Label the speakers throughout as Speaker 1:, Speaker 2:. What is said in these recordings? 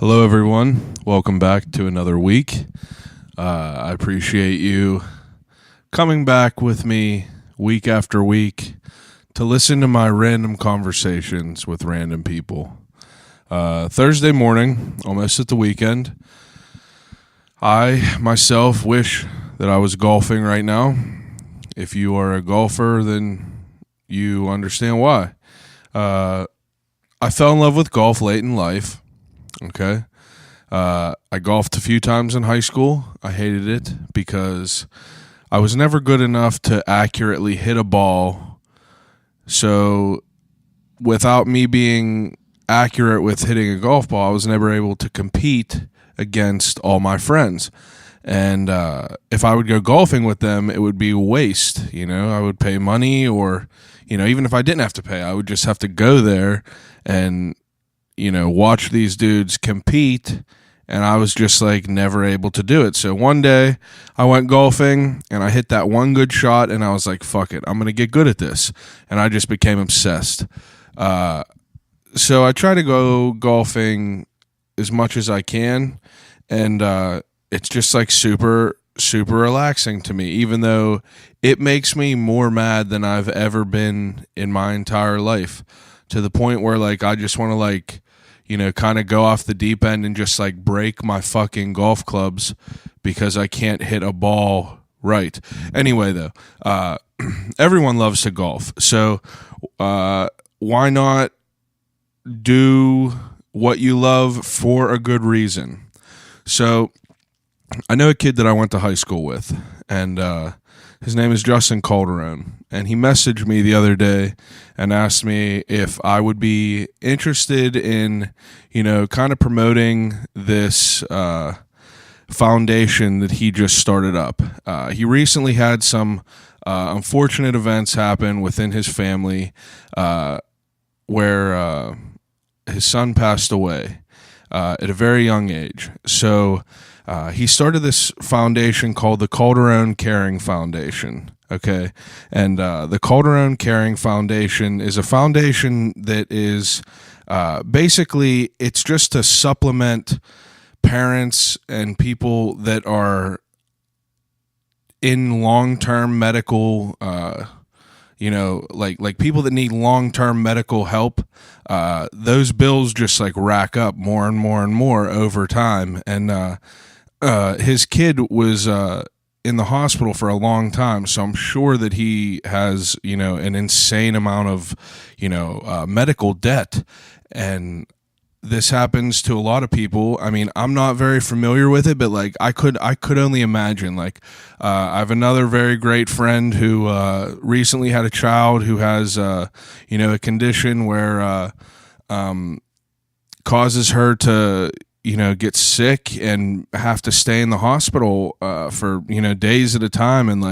Speaker 1: Hello, everyone. Welcome back to another week. I appreciate you coming back with me week after week to listen to my random conversations with random people. Thursday morning, almost at the weekend, I myself wish that I was golfing right now. If you are a golfer, then you understand why. I fell in love with golf late in life. Okay. I golfed a few times in high school. I hated it because I was never good enough to accurately hit a ball. So without me being accurate with hitting a golf ball, I was never able to compete against all my friends. And if I would go golfing with them, it would be a waste. You know, I would pay money or, even if I didn't have to pay, I would just have to go there and watch these dudes compete, and I was just never able to do it. So one day I went golfing and I hit that one good shot and I was like, fuck it, I'm going to get good at this. And I just became obsessed. So I try to go golfing as much as I can, and it's just super, super relaxing to me, even though it makes me more mad than I've ever been in my entire life, to the point where I just want to kind of go off the deep end and just break my fucking golf clubs because I can't hit a ball right. Anyway, though, everyone loves to golf. So why not do what you love for a good reason? So I know a kid that I went to high school with, and his name is Justin Calderon, and he messaged me the other day and asked me if I would be interested in, kind of promoting this foundation that he just started up. He recently had some unfortunate events happen within his family where his son passed away at a very young age. So he started this foundation called the Calderon Caring Foundation. Okay. And the Calderon Caring Foundation is a foundation that is basically, it's just to supplement parents and people that are in long-term medical, like people that need long-term medical help. Those bills just rack up more and more and more over time. And his kid was in the hospital for a long time, so I'm sure that he has an insane amount of medical debt, and this happens to a lot of people. I mean, I'm not very familiar with it, but I could only imagine. I have another very great friend who recently had a child who has a condition where causes her to get sick and have to stay in the hospital for days at a time. And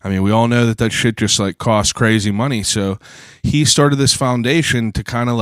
Speaker 1: we all know that shit just costs crazy money. So he started this foundation to kind of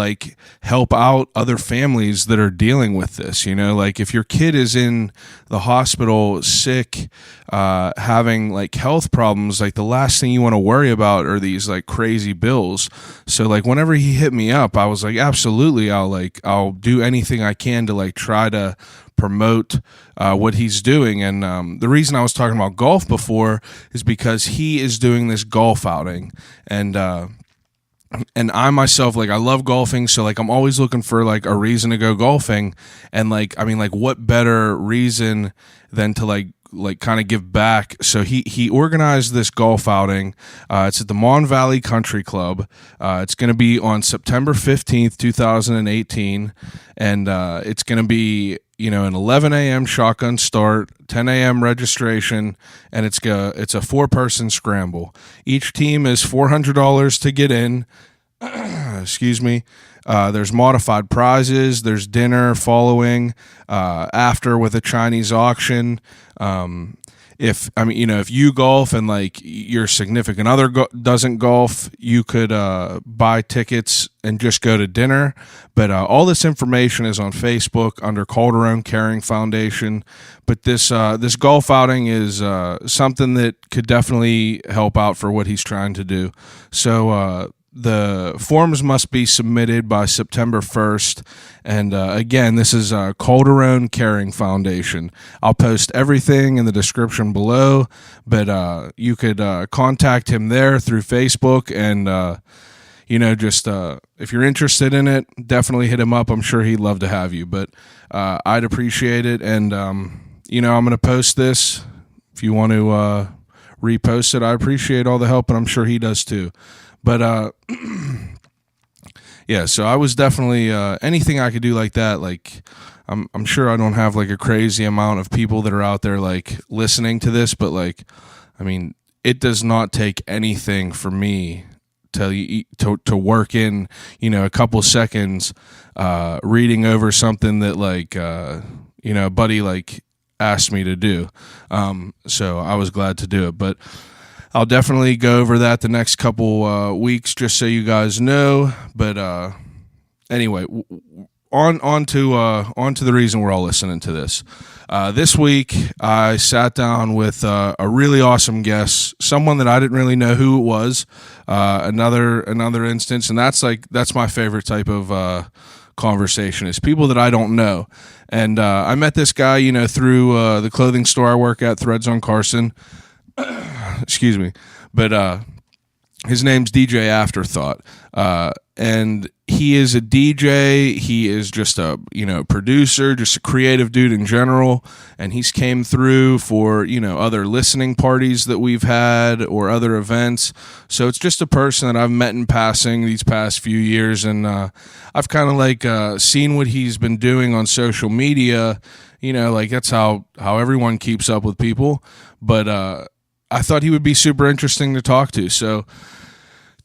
Speaker 1: help out other families that are dealing with this. If your kid is in the hospital sick, having health problems, the last thing you want to worry about are these crazy bills. So whenever he hit me up, I was like, absolutely, I'll do anything I can to try to promote what he's doing. And the reason I was talking about golf before is because he is doing this golf outing, and I myself, I love golfing, so I'm always looking for a reason to go golfing. And what better reason than to kind of give back. So he organized this golf outing. It's at the Mon Valley Country Club. It's going to be on September 15th, 2018. And it's going to be, an 11 a.m. shotgun start, 10 a.m. registration, and it's a 4-person scramble. Each team is $400 to get in. Excuse me. There's modified prizes. There's dinner following, after with a Chinese auction. If you golf and your significant other doesn't golf, you could buy tickets and just go to dinner. But all this information is on Facebook under Calderon Caring Foundation. But this golf outing is something that could definitely help out for what he's trying to do. So the forms must be submitted by September 1st. And again, this is Calderon Caring Foundation. I'll post everything in the description below, but you could contact him there through Facebook. And, just if you're interested in it, definitely hit him up. I'm sure he'd love to have you, but I'd appreciate it. And, I'm going to post this. If you want to repost it, I appreciate all the help, and I'm sure he does too. But yeah, so I was definitely anything I could do like that. Like, I'm sure I don't have like a crazy amount of people that are out there like listening to this, but like, I mean, it does not take anything for me to work in, a couple seconds reading over something that like a buddy like asked me to do. So I was glad to do it, but I'll definitely go over that the next couple weeks, just so you guys know. But anyway, on to the reason we're all listening to this. This week, I sat down with a really awesome guest, someone that I didn't really know who it was. Another instance, and that's my favorite type of conversation, is people that I don't know. And I met this guy, through the clothing store I work at, Threads on Carson. Excuse me, but his name's DJ Afterthought, and he is a DJ. He is just a producer, just a creative dude in general, and he's came through for other listening parties that we've had or other events. So it's just a person that I've met in passing these past few years, and I've kind of like seen what he's been doing on social media. Like that's how everyone keeps up with people, but I thought he would be super interesting to talk to. So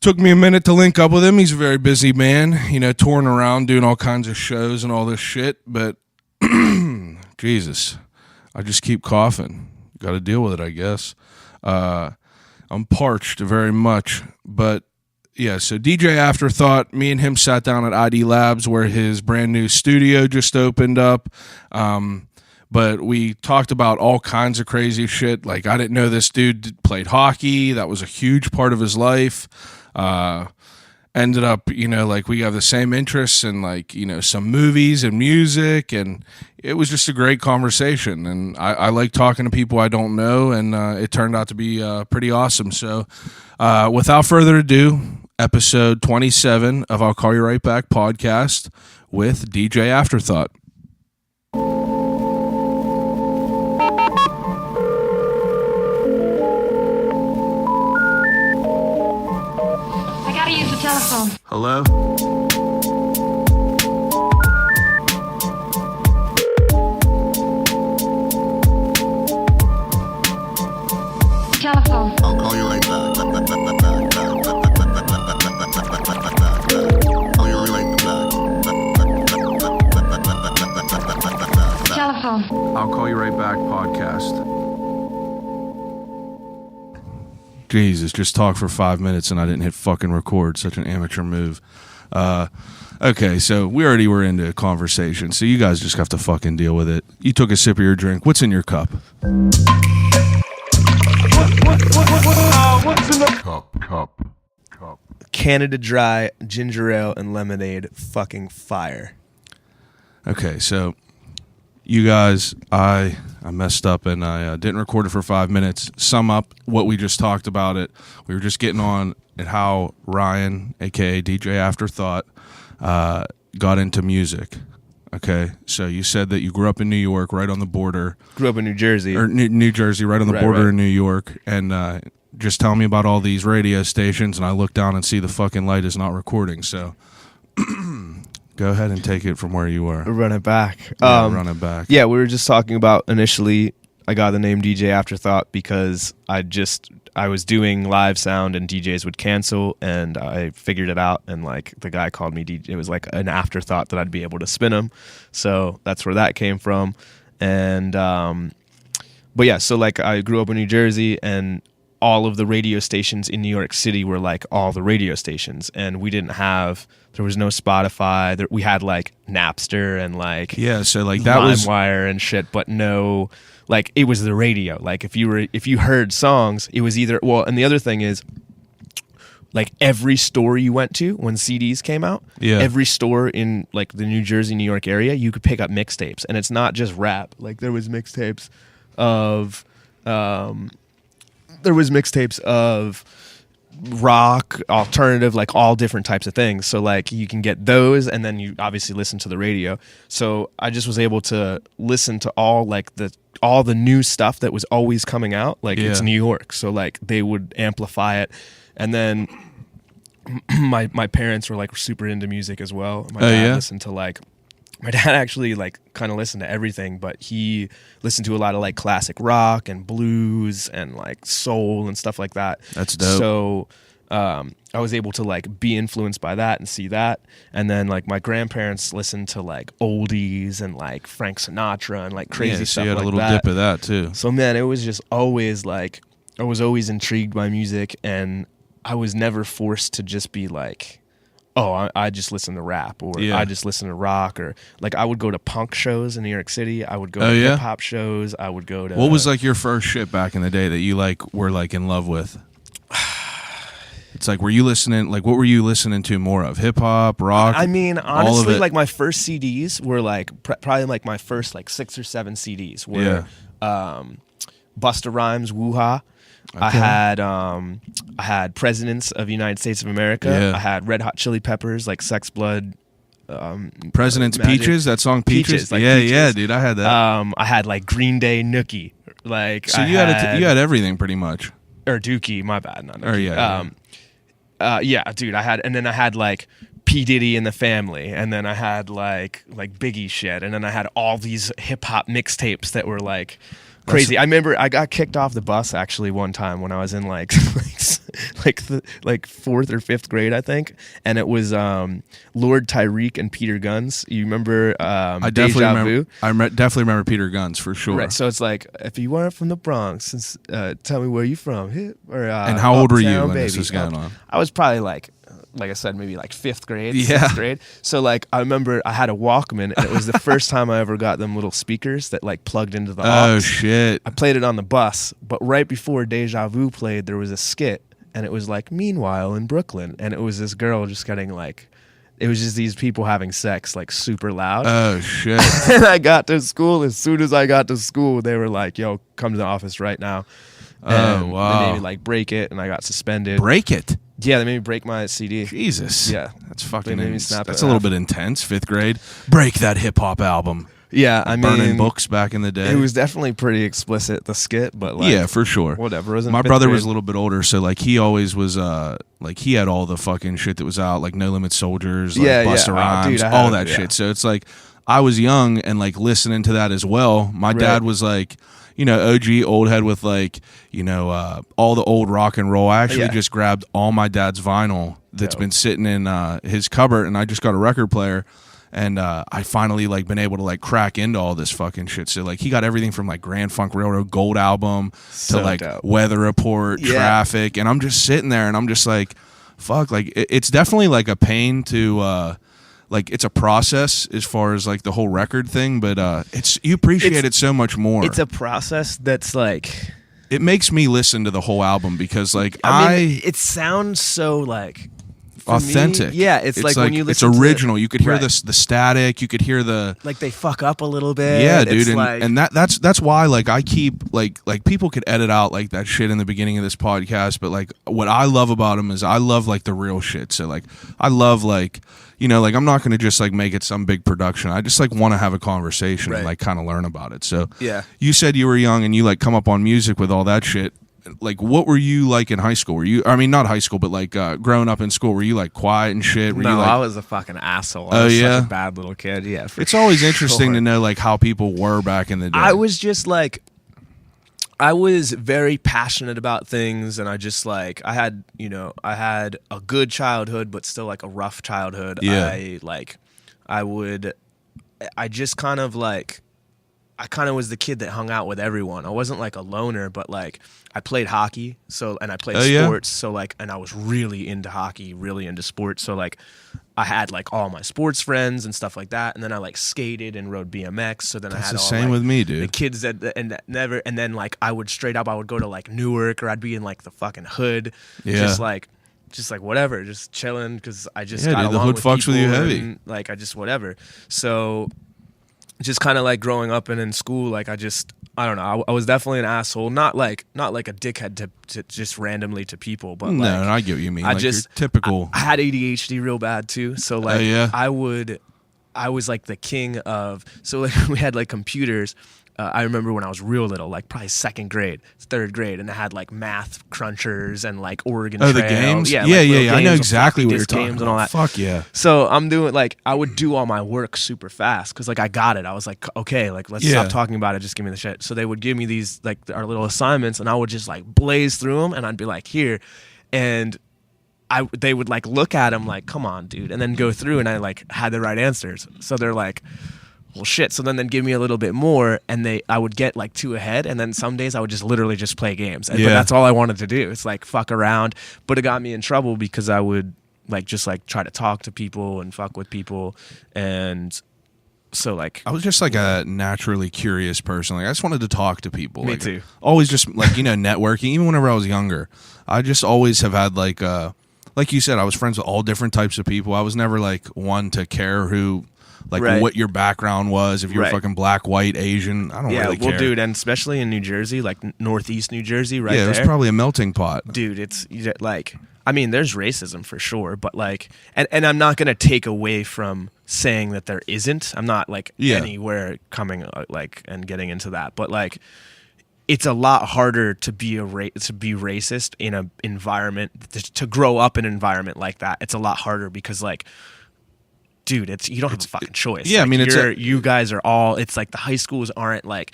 Speaker 1: took me a minute to link up with him. He's a very busy man, touring around, doing all kinds of shows and all this shit. But Jesus, I just keep coughing. Got to deal with it, I guess. I'm parched very much. But yeah, so DJ Afterthought, me and him sat down at ID Labs where his brand new studio just opened up. But we talked about all kinds of crazy shit. Like, I didn't know this dude played hockey. That was a huge part of his life. Ended up, like we have the same interests in like, some movies and music. And it was just a great conversation. And I like talking to people I don't know. And it turned out to be pretty awesome. So without further ado, episode 27 of I'll Call You Right Back podcast with DJ Afterthought.
Speaker 2: Telephone.
Speaker 1: Hello?
Speaker 2: Telephone.
Speaker 3: I'll call you right back.
Speaker 2: Telephone.
Speaker 1: I'll Call You Right Back podcast. Jesus, just talk for 5 minutes and I didn't hit fucking record. Such an amateur move. Okay, so we already were into a conversation, so you guys just have to fucking deal with it. You took a sip of your drink. What's in your cup?
Speaker 3: What's in the cup?
Speaker 4: Canada Dry, ginger ale, and lemonade. Fucking fire.
Speaker 1: Okay, so you guys, I messed up and I didn't record it for 5 minutes. Sum up what we just talked about it. We were just getting on at how Ryan, a.k.a. DJ Afterthought, got into music. Okay, so you said that you grew up in New York, right on the border.
Speaker 4: Grew up in New Jersey.
Speaker 1: Or New Jersey, right on the border
Speaker 4: right.
Speaker 1: in New York. And just tell me about all these radio stations, and I look down and see the fucking light is not recording. So go ahead and take it from where you were.
Speaker 4: Run it back.
Speaker 1: Yeah, run it back.
Speaker 4: Yeah, we were just talking about initially, I got the name DJ Afterthought because I was doing live sound and DJs would cancel, and I figured it out, and like the guy called me DJ. It was like an afterthought that I'd be able to spin him. So that's where that came from. And but yeah, so like I grew up in New Jersey, and all of the radio stations in New York City were like all the radio stations, and there was no Spotify. We had like Napster and like
Speaker 1: so like that was
Speaker 4: LimeWire and shit, but no, like it was the radio. Like if you heard songs, it was either and the other thing is, like every store you went to when CDs came out, every store in like the New Jersey, New York area, you could pick up mixtapes, and it's not just rap. Like there was mixtapes of rock, alternative, like all different types of things. So like you can get those, and then you obviously listen to the radio. So I just was able to listen to all the new stuff that was always coming out. Like it's New York, so like they would amplify it. And then my parents were like super into music as well. My dad listened to like, my dad actually like kind of listened to everything, but he listened to a lot of like classic rock and blues and like soul and stuff like that.
Speaker 1: That's dope.
Speaker 4: So I was able to like be influenced by that and see that. And then like my grandparents listened to like oldies and like Frank Sinatra and like crazy stuff
Speaker 1: so you had
Speaker 4: like
Speaker 1: a little
Speaker 4: that.
Speaker 1: dip of that too.
Speaker 4: So man, it was just always like, I was always intrigued by music, and I was never forced to just be like, oh, I just listen to rap, or I just listen to rock, or like I would go to punk shows in New York City. I would go to hip hop shows. I would go to.
Speaker 1: What was like your first shit back in the day that you like were like in love with? It's like, were you listening? Like, what were you listening to more of? Hip hop, rock?
Speaker 4: I mean, honestly, like my first CDs were like probably like my first like 6 or 7 CDs were Busta Rhymes, Woo Ha. Okay. I had Presidents of the United States of America.
Speaker 1: Yeah.
Speaker 4: I had Red Hot Chili Peppers, like Sex Blood.
Speaker 1: President's
Speaker 4: Magic.
Speaker 1: Peaches, that song Peaches.
Speaker 4: Like
Speaker 1: Peaches.
Speaker 4: Peaches.
Speaker 1: Dude, I had that.
Speaker 4: I had like Green Day, Nookie. Like
Speaker 1: so you had everything pretty much.
Speaker 4: Or Dookie, my bad, not Nookie.
Speaker 1: Dude,
Speaker 4: I had like P. Diddy and the Family, and then I had like Biggie shit, and then I had all these hip hop mixtapes that were like crazy. I remember I got kicked off the bus actually one time when I was in like fourth or fifth grade, I think, and it was Lord Tyreek and Peter Guns. You remember?
Speaker 1: I definitely remember. Definitely remember Peter Guns for sure.
Speaker 4: Right. So it's like, if you weren't from the Bronx, tell me where you from.
Speaker 1: And how old were you when this was going on?
Speaker 4: I was probably like I said, maybe like 5th grade, 6th grade. So like I remember I had a Walkman, and it was the first time I ever got them little speakers that like plugged into the aux.
Speaker 1: Oh shit!
Speaker 4: I played it on the bus, but right before Deja Vu played, there was a skit, and it was like, meanwhile in Brooklyn, and it was this girl just getting like, it was just these people having sex like super loud.
Speaker 1: Oh shit!
Speaker 4: And I got to school. As soon as I got to school, they were like, "Yo, come to the office right now."
Speaker 1: Oh wow!
Speaker 4: They made me like break it, and I got suspended.
Speaker 1: Break it?
Speaker 4: Yeah, they made me break my CD.
Speaker 1: Jesus.
Speaker 4: Yeah,
Speaker 1: that's fucking.
Speaker 4: They made me snap
Speaker 1: that's a little bit intense. 5th grade. Break that hip hop album.
Speaker 4: Yeah, I mean,
Speaker 1: burning books back in the day.
Speaker 4: It was definitely pretty explicit, the skit, but like,
Speaker 1: yeah, for sure.
Speaker 4: Whatever.
Speaker 1: My brother was a little bit older, so like he always was like he had all the fucking shit that was out, like No Limit Soldiers, like Busta Rhymes, all that shit. So it's like I was young and like listening to that as well. My dad was like, you know, OG old head with like, you know, all the old rock and roll. I actually just grabbed all my dad's vinyl that's been sitting in his cupboard, and I just got a record player. And I finally like been able to like crack into all this fucking shit. So like he got everything from like Grand Funk Railroad Gold album to like dope. Weather Report, Traffic, and I'm just sitting there and I'm just like, fuck, like it's definitely like a pain to like it's a process as far as like the whole record thing, but you appreciate it so much more.
Speaker 4: It's a process that's like,
Speaker 1: it makes me listen to the whole album because like
Speaker 4: I mean, it sounds so like
Speaker 1: authentic.
Speaker 4: Me, it's like when you listen,
Speaker 1: it's original.
Speaker 4: To
Speaker 1: you could hear the static. You could hear the
Speaker 4: like they fuck up a little bit.
Speaker 1: Yeah, dude,
Speaker 4: and
Speaker 1: that's why like I keep like people could edit out like that shit in the beginning of this podcast, but like what I love about them is I love like the real shit. So like I love like, you know, like I'm not going to just like make it some big production. I just like want to have a conversation and like kind of learn about it. So you said you were young and you like come up on music with all that shit. Like, what were you like in high school? Were you, I mean, not high school, but like growing up in school, were you like quiet and shit? Were
Speaker 4: no,
Speaker 1: you, like,
Speaker 4: I was a fucking asshole. I was such a bad little kid. Yeah,
Speaker 1: it's always interesting to know like how people were back in the day.
Speaker 4: I was just like, I was very passionate about things, and I just like I had a good childhood, but still like a rough childhood.
Speaker 1: Yeah.
Speaker 4: I kind of was the kid that hung out with everyone. I wasn't like a loner, but like I played hockey, and I played sports. So like, and I was really into hockey, really into sports. So like, I had like all my sports friends and stuff like that. And then I like skated and rode BMX. So then I had
Speaker 1: the
Speaker 4: all
Speaker 1: same
Speaker 4: like,
Speaker 1: with me, dude.
Speaker 4: the kids and then like I would go to like Newark, or I'd be in like the fucking hood, just like just like whatever, just chilling because I just
Speaker 1: Yeah,
Speaker 4: got
Speaker 1: dude, the
Speaker 4: along
Speaker 1: hood
Speaker 4: with
Speaker 1: fucks with you
Speaker 4: people
Speaker 1: heavy.
Speaker 4: and, like I just whatever. So just kind of like growing up and in school, like I don't know. I was definitely an asshole, not like a dickhead to just randomly to people, but
Speaker 1: No,
Speaker 4: like
Speaker 1: I get what you mean.
Speaker 4: I
Speaker 1: Like,
Speaker 4: just
Speaker 1: your typical.
Speaker 4: I had ADHD real bad too, so like
Speaker 1: yeah.
Speaker 4: I was like the king of, so like we had like computers. I remember when I was real little, like probably second grade, third grade, and they had like math crunchers and like Oregon Trail.
Speaker 1: The games?
Speaker 4: Yeah,
Speaker 1: Yeah,
Speaker 4: like, little
Speaker 1: yeah. I know
Speaker 4: games with
Speaker 1: exactly
Speaker 4: floppy
Speaker 1: what you're
Speaker 4: disk
Speaker 1: talking
Speaker 4: games
Speaker 1: about.
Speaker 4: and all that.
Speaker 1: Fuck yeah.
Speaker 4: So I'm doing like, I would do all my work super fast because like I got it. I was like, okay, like let's stop talking about it. Just give me the shit. So they would give me these like our little assignments and I would just like blaze through them and I'd be like, here. And they would like look at them like, come on, dude. And then go through and I like had the right answers. So they're like, well, shit. So then they'd give me a little bit more and I would get like 2 ahead. And then some days I would just literally just play games. But that's all I wanted to do. It's like fuck around. But it got me in trouble because I would like just like try to talk to people and fuck with people. And so like
Speaker 1: I was just like a naturally curious person. Like I just wanted to talk to people.
Speaker 4: Me
Speaker 1: like,
Speaker 4: too.
Speaker 1: Always just like, networking. Even whenever I was younger, I just always have had like you said, I was friends with all different types of people. I was never like one to care who, like what your background was. If you were fucking black, white, Asian, I don't really care.
Speaker 4: Well, dude, and especially in New Jersey, like Northeast New Jersey, right there.
Speaker 1: Yeah, it was probably a melting pot.
Speaker 4: Dude, it's like, I mean, there's racism for sure, but like, and I'm not going to take away from saying that there isn't. I'm not like anywhere coming like and getting into that, but like, it's a lot harder to be racist in an environment, to grow up in an environment like that. It's a lot harder because like, dude, you don't have a fucking choice.
Speaker 1: Yeah,
Speaker 4: like,
Speaker 1: I mean,
Speaker 4: you guys are all. It's like the high schools aren't like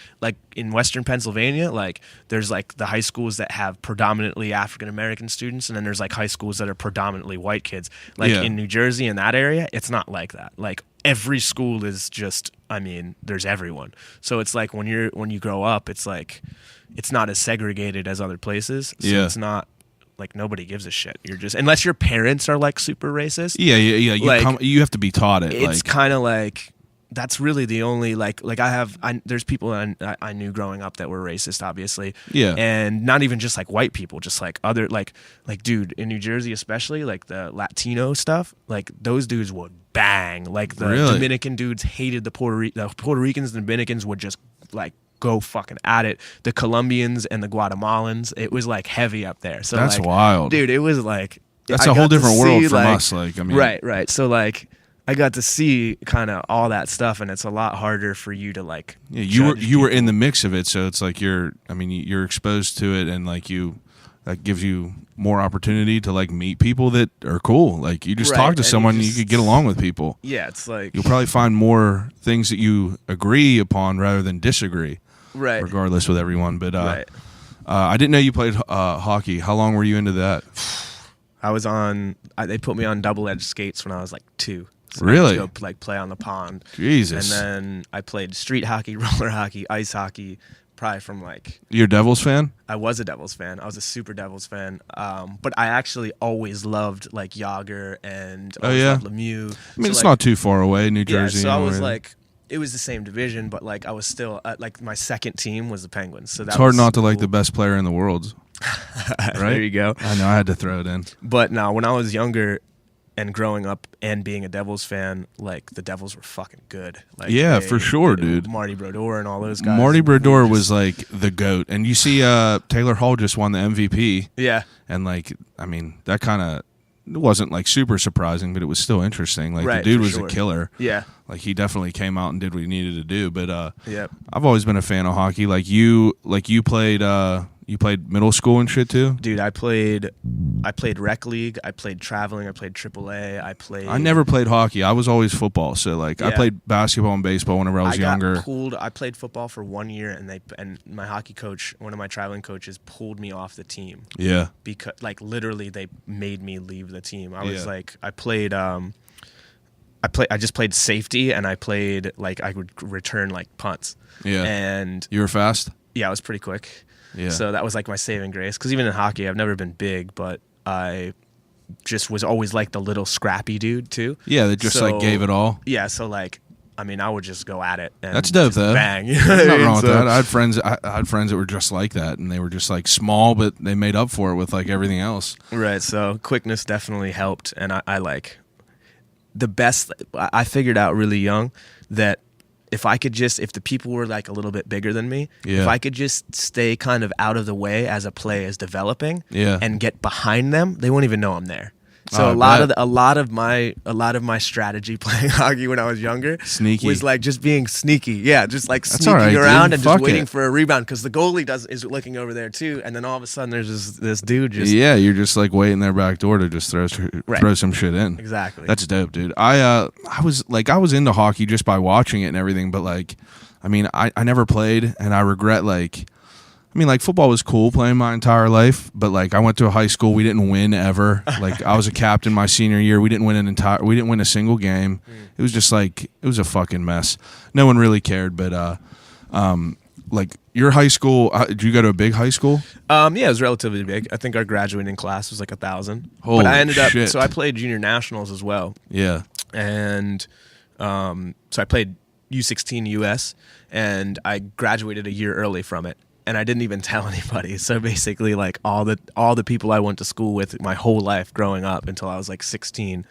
Speaker 4: in Western Pennsylvania. Like there's like the high schools that have predominantly African American students, and then there's like high schools that are predominantly white kids. Like in New Jersey, in that area, it's not like that. Like every school is just. I mean, there's everyone. So it's like when you grow up, it's like it's not as segregated as other places. So it's not. Like nobody gives a shit. You're just unless your parents are like super racist.
Speaker 1: Yeah. You have to be taught it.
Speaker 4: It's kind of like that's really the only like there's people I knew growing up that were racist, obviously.
Speaker 1: Yeah.
Speaker 4: And not even just like white people, just like other like dude in New Jersey especially, like the Latino stuff, like those dudes would bang. Like the Dominican dudes hated the Puerto Ricans and Dominicans would just like go fucking at it. The Colombians and the Guatemalans, it was like heavy up there. So
Speaker 1: that's
Speaker 4: like,
Speaker 1: wild,
Speaker 4: dude. It was like
Speaker 1: that's a whole different world from us. Like I mean,
Speaker 4: right. So like I got to see kind of all that stuff, and it's a lot harder for you to like.
Speaker 1: Yeah, you were in the mix of it, so it's like you're exposed to it, and like that gives you more opportunity to like meet people that are cool. Like you just talk to someone, you could get along with people.
Speaker 4: Yeah, it's like
Speaker 1: you'll probably find more things that you agree upon rather than disagree.
Speaker 4: Right.
Speaker 1: Regardless with everyone, but I didn't know you played hockey. How long were you into that?
Speaker 4: I was on. They put me on double-edged skates when I was like 2. So
Speaker 1: really?
Speaker 4: I used to go, like play on the pond.
Speaker 1: Jesus.
Speaker 4: And then I played street hockey, roller hockey, ice hockey. Probably from like.
Speaker 1: You're a Devils fan?
Speaker 4: I was a Devils fan. I was a super Devils fan. But I actually always loved like Yager and loved Lemieux.
Speaker 1: I mean, it's not too far away, New Jersey.
Speaker 4: Yeah, so I was like. It was the same division, but like I was still like my second team was the Penguins. So
Speaker 1: it's hard not to like the best player in the world, right?
Speaker 4: There you go.
Speaker 1: I know I had to throw it in.
Speaker 4: But now, when I was younger and growing up and being a Devils fan, like the Devils were fucking good. Like,
Speaker 1: for sure, dude.
Speaker 4: Marty Brodeur and all those guys.
Speaker 1: Marty Brodeur was like the GOAT, and you see, Taylor Hall just won the MVP.
Speaker 4: Yeah,
Speaker 1: and like I mean that kind of. It wasn't like super surprising, but it was still interesting. Like the dude was a killer.
Speaker 4: Yeah.
Speaker 1: Like he definitely came out and did what he needed to do. But I've always been a fan of hockey. Like you played middle school and shit too?
Speaker 4: Dude, I played rec league, I played traveling, I played AAA,
Speaker 1: I never played hockey. I was always football. So like I played basketball and baseball whenever I was younger.
Speaker 4: I played football for 1 year and my hockey coach, one of my traveling coaches, pulled me off the team.
Speaker 1: Yeah.
Speaker 4: Because like literally they made me leave the team. I was like I just played safety and I played like I would return like punts.
Speaker 1: Yeah.
Speaker 4: And
Speaker 1: you were fast?
Speaker 4: Yeah, I was pretty quick.
Speaker 1: Yeah.
Speaker 4: So that was like my saving grace. Because even in hockey, I've never been big, but I just was always like the little scrappy dude too.
Speaker 1: Yeah, that just like gave it all.
Speaker 4: Yeah, so like I mean, I would just go at it. And
Speaker 1: That's dope,
Speaker 4: just
Speaker 1: though.
Speaker 4: Bang. You know what I
Speaker 1: Nothing
Speaker 4: mean?
Speaker 1: wrong with
Speaker 4: So-
Speaker 1: that. I had friends that were just like that, and they were just like small, but they made up for it with like everything else.
Speaker 4: Right. So quickness definitely helped, and I like the best. I figured out really young that if the people were like a little bit bigger than me,
Speaker 1: Yeah.
Speaker 4: if I could just stay kind of out of the way as a play is developing,
Speaker 1: Yeah.
Speaker 4: and get behind them, they won't even know I'm there. So
Speaker 1: Oh,
Speaker 4: a lot of my strategy playing hockey when I was younger
Speaker 1: Sneaky.
Speaker 4: was like just being sneaky. Yeah, just like
Speaker 1: That's
Speaker 4: sneaking
Speaker 1: all right,
Speaker 4: around
Speaker 1: dude.
Speaker 4: and just
Speaker 1: Fuck
Speaker 4: waiting
Speaker 1: it.
Speaker 4: for a rebound because the goalie is looking over there too, and then all of a sudden there's this dude just
Speaker 1: Yeah, you're just like waiting their back door to just throw some shit in.
Speaker 4: exactly.
Speaker 1: That's dope, dude. I was into hockey just by watching it and everything, but like, I mean, I never played, and I regret like. I mean, like, football was cool playing my entire life, but like, I went to a high school, we didn't win ever. Like, I was a captain my senior year, we didn't win a single game. It was just like, it was a fucking mess. No one really cared, but like, your high school, did you go to a big high school?
Speaker 4: Yeah, it was relatively big. I think our graduating class was like 1,000.
Speaker 1: Holy
Speaker 4: but I ended up
Speaker 1: shit.
Speaker 4: so I played junior nationals as well,
Speaker 1: Yeah.
Speaker 4: and so I played U16 US, and I graduated a year early from it. And I didn't even tell anybody. So basically, like all the people I went to school with my whole life growing up until I was like 16,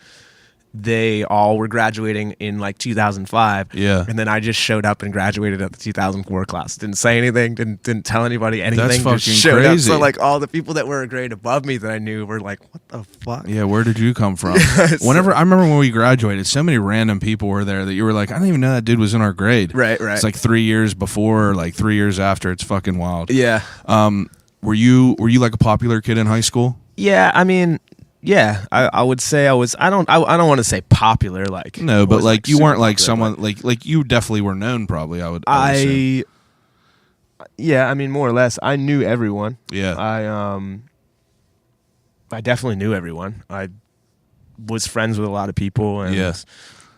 Speaker 4: they all were graduating in like 2005.
Speaker 1: Yeah.
Speaker 4: And then I just showed up and graduated at the 2004 class. Didn't say anything. Didn't tell anybody anything.
Speaker 1: That's
Speaker 4: just
Speaker 1: fucking
Speaker 4: showed
Speaker 1: crazy.
Speaker 4: Up. So like all the people that were a grade above me that I knew were like, "What the fuck?"
Speaker 1: Yeah, where did you come from?
Speaker 4: So-
Speaker 1: I remember when we graduated, so many random people were there that you were like, I didn't even know that dude was in our grade.
Speaker 4: Right.
Speaker 1: It's like 3 years before or like 3 years after. It's fucking wild.
Speaker 4: Yeah.
Speaker 1: Were you like a popular kid in high school?
Speaker 4: Yeah. I mean. Yeah, I would say I was. I don't want to say popular. Like
Speaker 1: No, but
Speaker 4: was,
Speaker 1: like you
Speaker 4: super
Speaker 1: weren't like
Speaker 4: popular,
Speaker 1: someone
Speaker 4: but
Speaker 1: like you definitely were known. Probably, I would assume.
Speaker 4: Yeah, I mean more or less. I knew everyone.
Speaker 1: Yeah.
Speaker 4: I definitely knew everyone. I was friends with a lot of people, and
Speaker 1: Yes.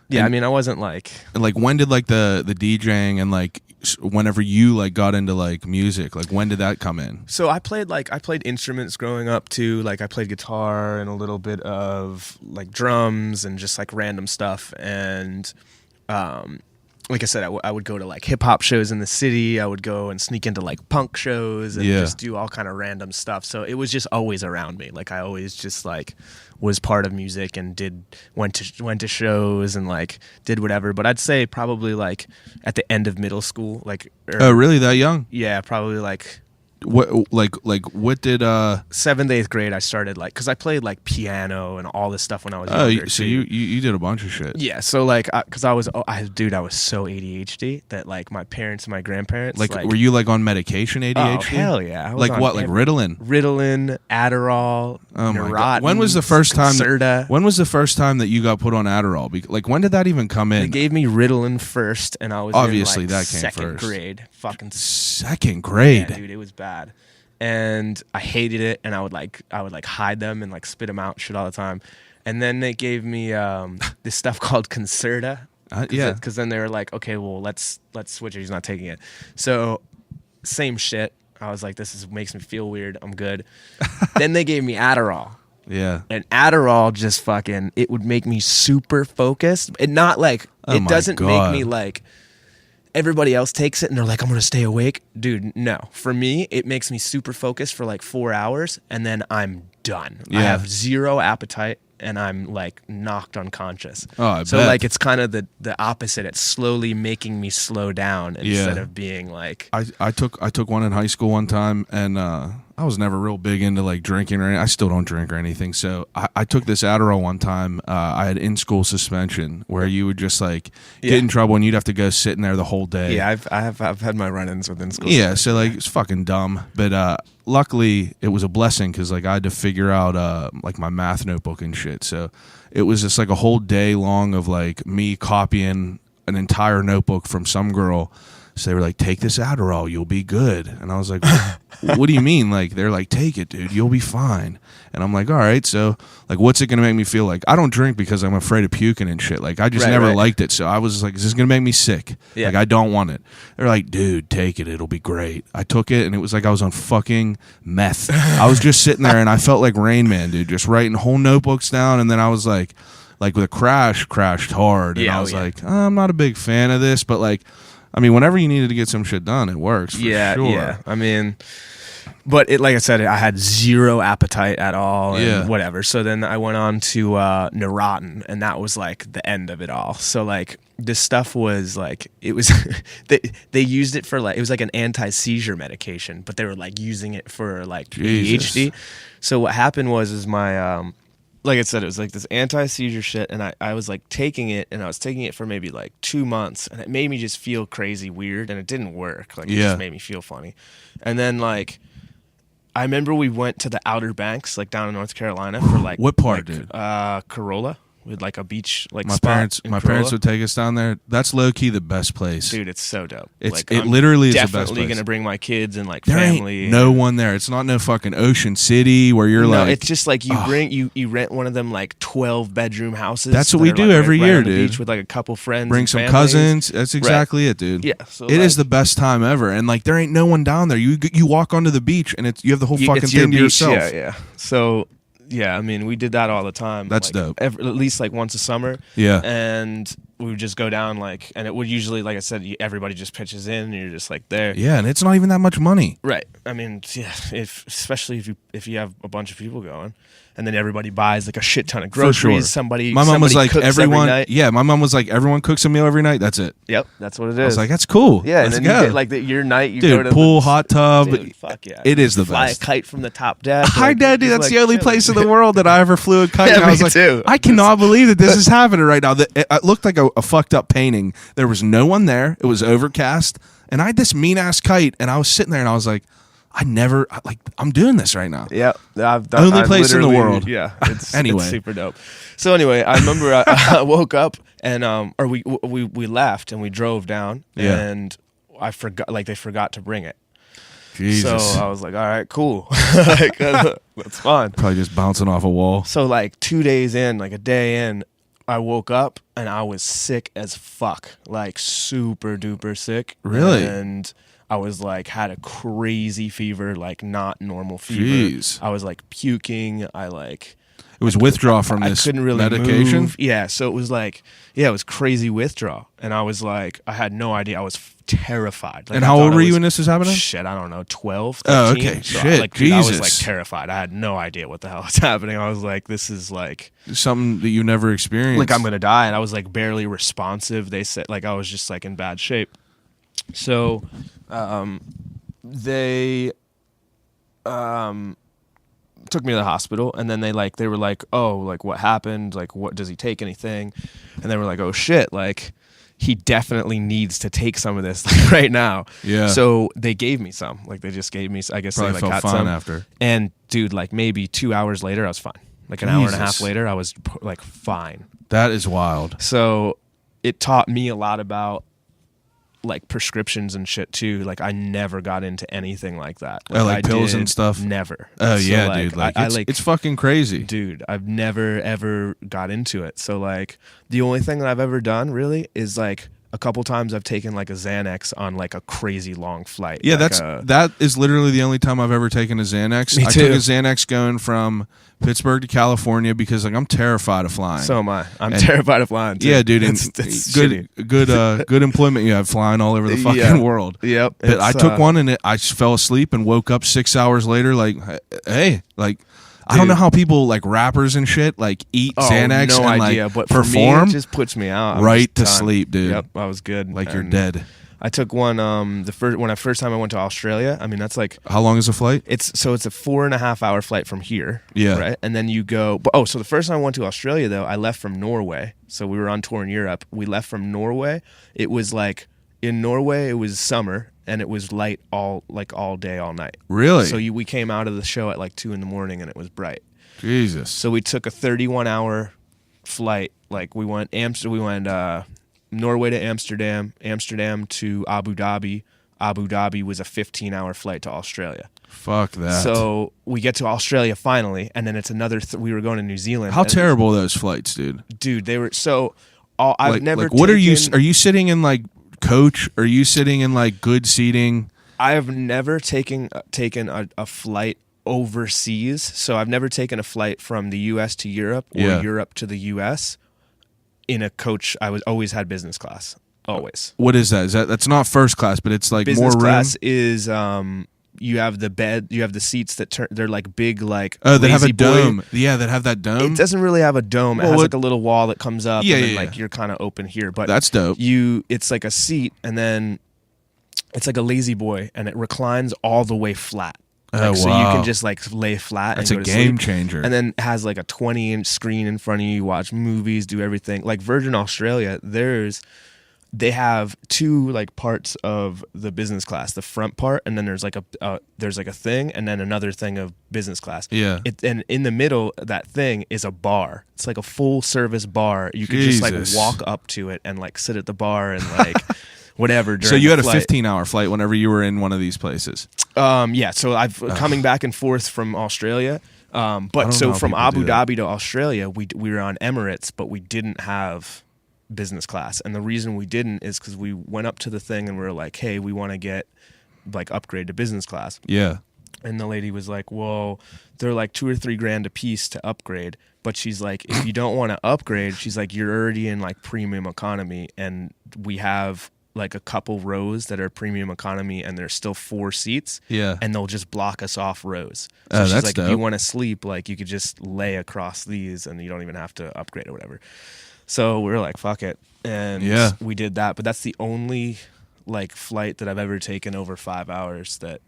Speaker 4: yeah. I mean, I wasn't like
Speaker 1: And like when did like the DJing and like whenever you like got into like music, like when did that come in?
Speaker 4: so. I played instruments growing up too. Like I played guitar and a little bit of like drums and just like random stuff. And like I said, I would go to like hip hop shows in the city. I would go and sneak into like punk shows and
Speaker 1: Yeah.
Speaker 4: just do all kind of random stuff. So it was just always around me. Like I always just like was part of music and went to shows and like did whatever. But I'd say probably like at the end of middle school, like
Speaker 1: Oh, really? That young?
Speaker 4: yeah, probably like
Speaker 1: What what did
Speaker 4: 7th, 8th grade. I started like because I played like piano and all this stuff when I was
Speaker 1: Oh,
Speaker 4: younger.
Speaker 1: so
Speaker 4: too.
Speaker 1: you did a bunch of shit.
Speaker 4: Yeah, so like, cause I was so ADHD that like my parents and my grandparents
Speaker 1: Like, were you like on medication ADHD?
Speaker 4: Oh hell yeah! I was
Speaker 1: Like
Speaker 4: on
Speaker 1: what? Like Ritalin?
Speaker 4: Ritalin, Adderall,
Speaker 1: Oh my
Speaker 4: Neurontin,
Speaker 1: god! When was the first time?
Speaker 4: Concerta.
Speaker 1: When was the first time that you got put on Adderall? Like when did that even come
Speaker 4: They
Speaker 1: in?
Speaker 4: gave me Ritalin first, and I was
Speaker 1: Obviously,
Speaker 4: in, like,
Speaker 1: that came
Speaker 4: second
Speaker 1: first.
Speaker 4: grade. Fucking
Speaker 1: Second grade.
Speaker 4: yeah, dude, it was bad, and I hated it. And I would hide them and like spit them out shit all the time. And then they gave me this stuff called Concerta.
Speaker 1: Yeah.
Speaker 4: Because then they were like, okay, well, let's switch it. He's not taking it. So same shit. I was like, makes me feel weird. I'm good. Then they gave me Adderall.
Speaker 1: Yeah.
Speaker 4: And Adderall just fucking, it would make me super focused. And not like,
Speaker 1: Oh
Speaker 4: it
Speaker 1: my
Speaker 4: doesn't
Speaker 1: God.
Speaker 4: make me like, everybody else takes it and they're like, I'm going to stay awake. Dude, no. For me, it makes me super focused for like 4 hours and then I'm done. I
Speaker 1: Yeah.
Speaker 4: have zero appetite and I'm like knocked unconscious.
Speaker 1: Oh, I
Speaker 4: So
Speaker 1: bet.
Speaker 4: like it's kind of the opposite. It's slowly making me slow down instead
Speaker 1: Yeah.
Speaker 4: of being like,
Speaker 1: I took one in high school one time, and I was never real big into like drinking or anything. I still don't drink or anything. So I took this Adderall one time. I had in school suspension where you would just like get
Speaker 4: Yeah.
Speaker 1: in trouble and you'd have to go sit in there the whole day.
Speaker 4: yeah, I've had my run-ins within school.
Speaker 1: Yeah, so like it's fucking dumb, but luckily it was a blessing because like I had to figure out like my math notebook and shit. So it was just like a whole day long of like me copying an entire notebook from some girl. So they were like, "Take this Adderall, you'll be good." And I was like, "What do you mean?" Like they're like, "Take it, dude, you'll be fine." And I'm like, "All right, so like, what's it gonna make me feel like?" I don't drink because I'm afraid of puking and shit. Like I just
Speaker 4: Right,
Speaker 1: never
Speaker 4: right.
Speaker 1: liked it. So I was like, "Is this gonna make me sick?"
Speaker 4: Yeah.
Speaker 1: Like I don't want it. They're like, "Dude, take it, it'll be great." I took it and it was like I was on fucking meth. I was just sitting there and I felt like Rain Man, dude, just writing whole notebooks down. And then I was like, like the crash crashed hard, and
Speaker 4: Yeah,
Speaker 1: I was
Speaker 4: yeah.
Speaker 1: like, I'm not a big fan of this, but like, I mean, whenever you needed to get some shit done, it works for sure.
Speaker 4: Yeah. I mean, but like I said, I had zero appetite at all, and
Speaker 1: Yeah.
Speaker 4: whatever. So then I went on to Neurontin, and that was like the end of it all. So like this stuff was like, it was they used it for like, it was like an anti-seizure medication, but they were like using it for like
Speaker 1: Jesus.
Speaker 4: ADHD. So what happened was my like I said, it was like this anti-seizure shit, and I was like taking it, and I was taking it for maybe like 2 months, and it made me just feel crazy weird, and it didn't work. Like it
Speaker 1: Yeah.
Speaker 4: just made me feel funny. And then like I remember we went to the Outer Banks, like down in North Carolina, for like
Speaker 1: What part,
Speaker 4: like,
Speaker 1: dude?
Speaker 4: Corolla, with like a beach like
Speaker 1: My
Speaker 4: spot
Speaker 1: parents,
Speaker 4: in
Speaker 1: my
Speaker 4: Corolla.
Speaker 1: parents would take us down there. That's low key the best place.
Speaker 4: Dude, it's so dope.
Speaker 1: It's-
Speaker 4: like,
Speaker 1: it
Speaker 4: I'm
Speaker 1: literally is the best
Speaker 4: definitely
Speaker 1: place.
Speaker 4: gonna bring my kids and like
Speaker 1: There
Speaker 4: family.
Speaker 1: ain't no one there. It's not no fucking Ocean City where you're
Speaker 4: No,
Speaker 1: like.
Speaker 4: it's just like you rent one of them like 12-bedroom houses.
Speaker 1: That's what
Speaker 4: that
Speaker 1: we
Speaker 4: are,
Speaker 1: do
Speaker 4: like,
Speaker 1: every
Speaker 4: right
Speaker 1: year,
Speaker 4: on the
Speaker 1: dude.
Speaker 4: beach with like a couple friends.
Speaker 1: bring
Speaker 4: and
Speaker 1: some
Speaker 4: families.
Speaker 1: cousins. That's exactly it, dude.
Speaker 4: Yeah, so
Speaker 1: It is
Speaker 4: like-
Speaker 1: the best time ever, and like there ain't no one down there. You walk onto the beach, and you have the whole fucking
Speaker 4: It's your
Speaker 1: thing to
Speaker 4: beach,
Speaker 1: yourself.
Speaker 4: Yeah. So yeah, I mean, we did that all the time.
Speaker 1: That's
Speaker 4: like,
Speaker 1: dope.
Speaker 4: at least like once a summer.
Speaker 1: Yeah.
Speaker 4: And we would just go down like, and it would usually, like I said, everybody just pitches in, and you're just like there.
Speaker 1: Yeah, and it's not even that much money.
Speaker 4: Right. I mean, yeah, especially if you have a bunch of people going, and then everybody buys like a shit ton of
Speaker 1: For
Speaker 4: groceries.
Speaker 1: sure.
Speaker 4: Somebody.
Speaker 1: My mom was like,
Speaker 4: cooks every
Speaker 1: everyone.
Speaker 4: night.
Speaker 1: Yeah, my mom was like, everyone cooks a meal every night. That's it.
Speaker 4: Yep, that's what it is.
Speaker 1: I was like, that's cool.
Speaker 4: yeah,
Speaker 1: let's
Speaker 4: and then
Speaker 1: go.
Speaker 4: you get like your night. You
Speaker 1: Dude,
Speaker 4: go to
Speaker 1: pool, hot tub.
Speaker 4: Dude, fuck yeah.
Speaker 1: It is the
Speaker 4: Fly
Speaker 1: best.
Speaker 4: a kite from the top deck.
Speaker 1: Hi,
Speaker 4: like,
Speaker 1: Dad, dude.
Speaker 4: just,
Speaker 1: That's
Speaker 4: like,
Speaker 1: the only
Speaker 4: chilling.
Speaker 1: place in the world that I ever flew a kite.
Speaker 4: Yeah,
Speaker 1: and I was
Speaker 4: me
Speaker 1: like,
Speaker 4: too.
Speaker 1: I cannot believe that this is happening right now. It looked like a fucked up painting. There was no one there. It was overcast, and I had this mean ass kite, and I was sitting there, and I was like, I'm doing this right now.
Speaker 4: Yep,
Speaker 1: Only place in the
Speaker 4: literally-
Speaker 1: world.
Speaker 4: Yeah, it's
Speaker 1: Anyway.
Speaker 4: it's super dope. So anyway, I remember I woke up and or we left and we drove down
Speaker 1: Yeah.
Speaker 4: and I forgot, like they forgot to bring it.
Speaker 1: Jesus.
Speaker 4: So I was like, all right, cool, like, that's fine.
Speaker 1: Probably just bouncing off a wall.
Speaker 4: So like 2 days in, like a day in, I woke up and I was sick as fuck, like super duper sick.
Speaker 1: Really?
Speaker 4: And I was like, had a crazy fever, like not normal fever.
Speaker 1: Jeez.
Speaker 4: I was like puking.
Speaker 1: It was withdrawal from
Speaker 4: I
Speaker 1: this
Speaker 4: couldn't really
Speaker 1: medication.
Speaker 4: move. Yeah, so it was like, it was crazy withdrawal, and I was like, I had no idea. I was terrified. Like,
Speaker 1: And
Speaker 4: I
Speaker 1: how
Speaker 4: thought
Speaker 1: old
Speaker 4: I
Speaker 1: were you
Speaker 4: was-
Speaker 1: when this was happening?
Speaker 4: Shit, I don't know, 12, 13.
Speaker 1: Oh, okay.
Speaker 4: So
Speaker 1: Shit,
Speaker 4: like, dude, I was like
Speaker 1: Jesus.
Speaker 4: terrified. I had no idea what the hell was happening. I was like, this is like
Speaker 1: Something that you never experienced.
Speaker 4: I'm gonna die, and I was like barely responsive. They said like I was just like in bad shape. So, they took me to the hospital, and then they were like, oh, like what happened? Like, what, does he take anything? And they were like, oh shit, like he definitely needs to take some of this like, right now.
Speaker 1: Yeah.
Speaker 4: So they gave me some. Like they just gave me. I guess
Speaker 1: Probably
Speaker 4: they
Speaker 1: felt
Speaker 4: like got
Speaker 1: fine
Speaker 4: some
Speaker 1: after.
Speaker 4: And dude, like maybe 2 hours later, I was fine. Like an hour and a half
Speaker 1: Jesus.
Speaker 4: later, I was like fine.
Speaker 1: That is wild.
Speaker 4: So it taught me a lot about like prescriptions and shit too. Like I never got into anything like that.
Speaker 1: Like
Speaker 4: I
Speaker 1: pills
Speaker 4: did
Speaker 1: and stuff?
Speaker 4: Never.
Speaker 1: Oh
Speaker 4: So,
Speaker 1: yeah, dude. Like, it's fucking crazy.
Speaker 4: dude, I've never ever got into it. So like the only thing that I've ever done really is like a couple times I've taken like a Xanax on like a crazy long flight.
Speaker 1: Yeah,
Speaker 4: like
Speaker 1: that is literally the only time I've ever taken a Xanax.
Speaker 4: Me
Speaker 1: I
Speaker 4: too.
Speaker 1: took a Xanax going from Pittsburgh to California because like I'm terrified of flying.
Speaker 4: So am I. I'm
Speaker 1: And-
Speaker 4: terrified of flying too.
Speaker 1: yeah, dude, and
Speaker 4: It's shitty.
Speaker 1: good employment you have flying all over the fucking
Speaker 4: Yeah.
Speaker 1: world.
Speaker 4: Yep.
Speaker 1: But I
Speaker 4: it's,
Speaker 1: took one and I just fell asleep and woke up 6 hours later. Like, hey, like I don't
Speaker 4: Dude.
Speaker 1: know how people like rappers and shit like eat
Speaker 4: Oh,
Speaker 1: Xanax
Speaker 4: no
Speaker 1: and
Speaker 4: idea,
Speaker 1: like
Speaker 4: but for
Speaker 1: perform
Speaker 4: me, it just puts me out. I'm
Speaker 1: right to
Speaker 4: just done.
Speaker 1: sleep, dude.
Speaker 4: Yep, I was good.
Speaker 1: Like you're
Speaker 4: And
Speaker 1: dead.
Speaker 4: I took one first time I went to Australia. I mean, that's like
Speaker 1: How long is the flight?
Speaker 4: it's a 4.5 hour flight from here.
Speaker 1: Yeah.
Speaker 4: Right. And then you go. So the first time I went to Australia though, I left from Norway. So we were on tour in Europe. We left from Norway. It was like in Norway, it was summer and it was light all day, all night.
Speaker 1: Really?
Speaker 4: So we came out of the show at like 2 a.m. and it was bright.
Speaker 1: Jesus.
Speaker 4: So we took a 31-hour flight. Like we went Norway to Amsterdam, Amsterdam to Abu Dhabi. Abu Dhabi was a 15-hour flight to Australia.
Speaker 1: Fuck that.
Speaker 4: So we get to Australia finally, and then it's another. We were going to New Zealand.
Speaker 1: How
Speaker 4: and-
Speaker 1: terrible are those flights, dude?
Speaker 4: dude! They were so. I've
Speaker 1: Like,
Speaker 4: never.
Speaker 1: like, what are
Speaker 4: taken,
Speaker 1: you sitting in like coach? Are you sitting in like good seating?
Speaker 4: I have never taken a flight overseas. So I've never taken a flight from the U.S. to Europe or
Speaker 1: Yeah.
Speaker 4: Europe to the U.S. in a coach, I was always had business class. Always.
Speaker 1: What is that? That's not first class, but it's like
Speaker 4: Business
Speaker 1: more
Speaker 4: class
Speaker 1: room?
Speaker 4: is you have the bed, you have the seats that turn. They're like big, like
Speaker 1: Oh, they have a
Speaker 4: lazy boy.
Speaker 1: dome. Yeah, that have that dome.
Speaker 4: It doesn't really have a dome.
Speaker 1: Well,
Speaker 4: it has
Speaker 1: what-
Speaker 4: like a little wall that comes up.
Speaker 1: Yeah,
Speaker 4: and then,
Speaker 1: yeah,
Speaker 4: like
Speaker 1: yeah.
Speaker 4: you're kind of open here, but
Speaker 1: That's dope.
Speaker 4: it's like a seat, and then it's like a lazy boy, and it reclines all the way flat.
Speaker 1: Oh,
Speaker 4: So you
Speaker 1: wow.
Speaker 4: can just like lay flat.
Speaker 1: That's
Speaker 4: and
Speaker 1: a
Speaker 4: go to
Speaker 1: game
Speaker 4: sleep.
Speaker 1: changer.
Speaker 4: And then it has like a 20-inch screen in front of you. You watch movies, do everything. Like Virgin Australia, they have two like parts of the business class, the front part, and then there's like a thing, and then another thing of business class.
Speaker 1: Yeah.
Speaker 4: And in the middle, that thing is a bar. It's like a full service bar. You could just like
Speaker 1: Jesus.
Speaker 4: walk up to it and like sit at the bar and like whatever.
Speaker 1: So
Speaker 4: during
Speaker 1: you
Speaker 4: the
Speaker 1: had a
Speaker 4: flight.
Speaker 1: 15-hour flight whenever you were in one of these places.
Speaker 4: Yeah, so I've coming back and forth from Australia.
Speaker 1: don't
Speaker 4: But
Speaker 1: know
Speaker 4: so
Speaker 1: how
Speaker 4: from
Speaker 1: people
Speaker 4: Abu
Speaker 1: do that.
Speaker 4: Dhabi to Australia, we were on Emirates, but we didn't have business class. And the reason we didn't is because we went up to the thing and we were like, hey, we want to get like upgrade to business class.
Speaker 1: Yeah.
Speaker 4: And the lady was like, well, they're like $2 or $3 grand a piece to upgrade. But she's like, if you don't want to upgrade, she's like, you're already in like premium economy. And we have like a couple rows that are premium economy and there's still 4 seats.
Speaker 1: Yeah.
Speaker 4: And they'll just block us off rows. So
Speaker 1: Oh,
Speaker 4: she's
Speaker 1: that's
Speaker 4: like, if
Speaker 1: dope.
Speaker 4: you want to sleep, like you could just lay across these and you don't even have to upgrade or whatever. So we were like, fuck it. And
Speaker 1: Yeah.
Speaker 4: we did that. But that's the only like flight that I've ever taken over 5 hours that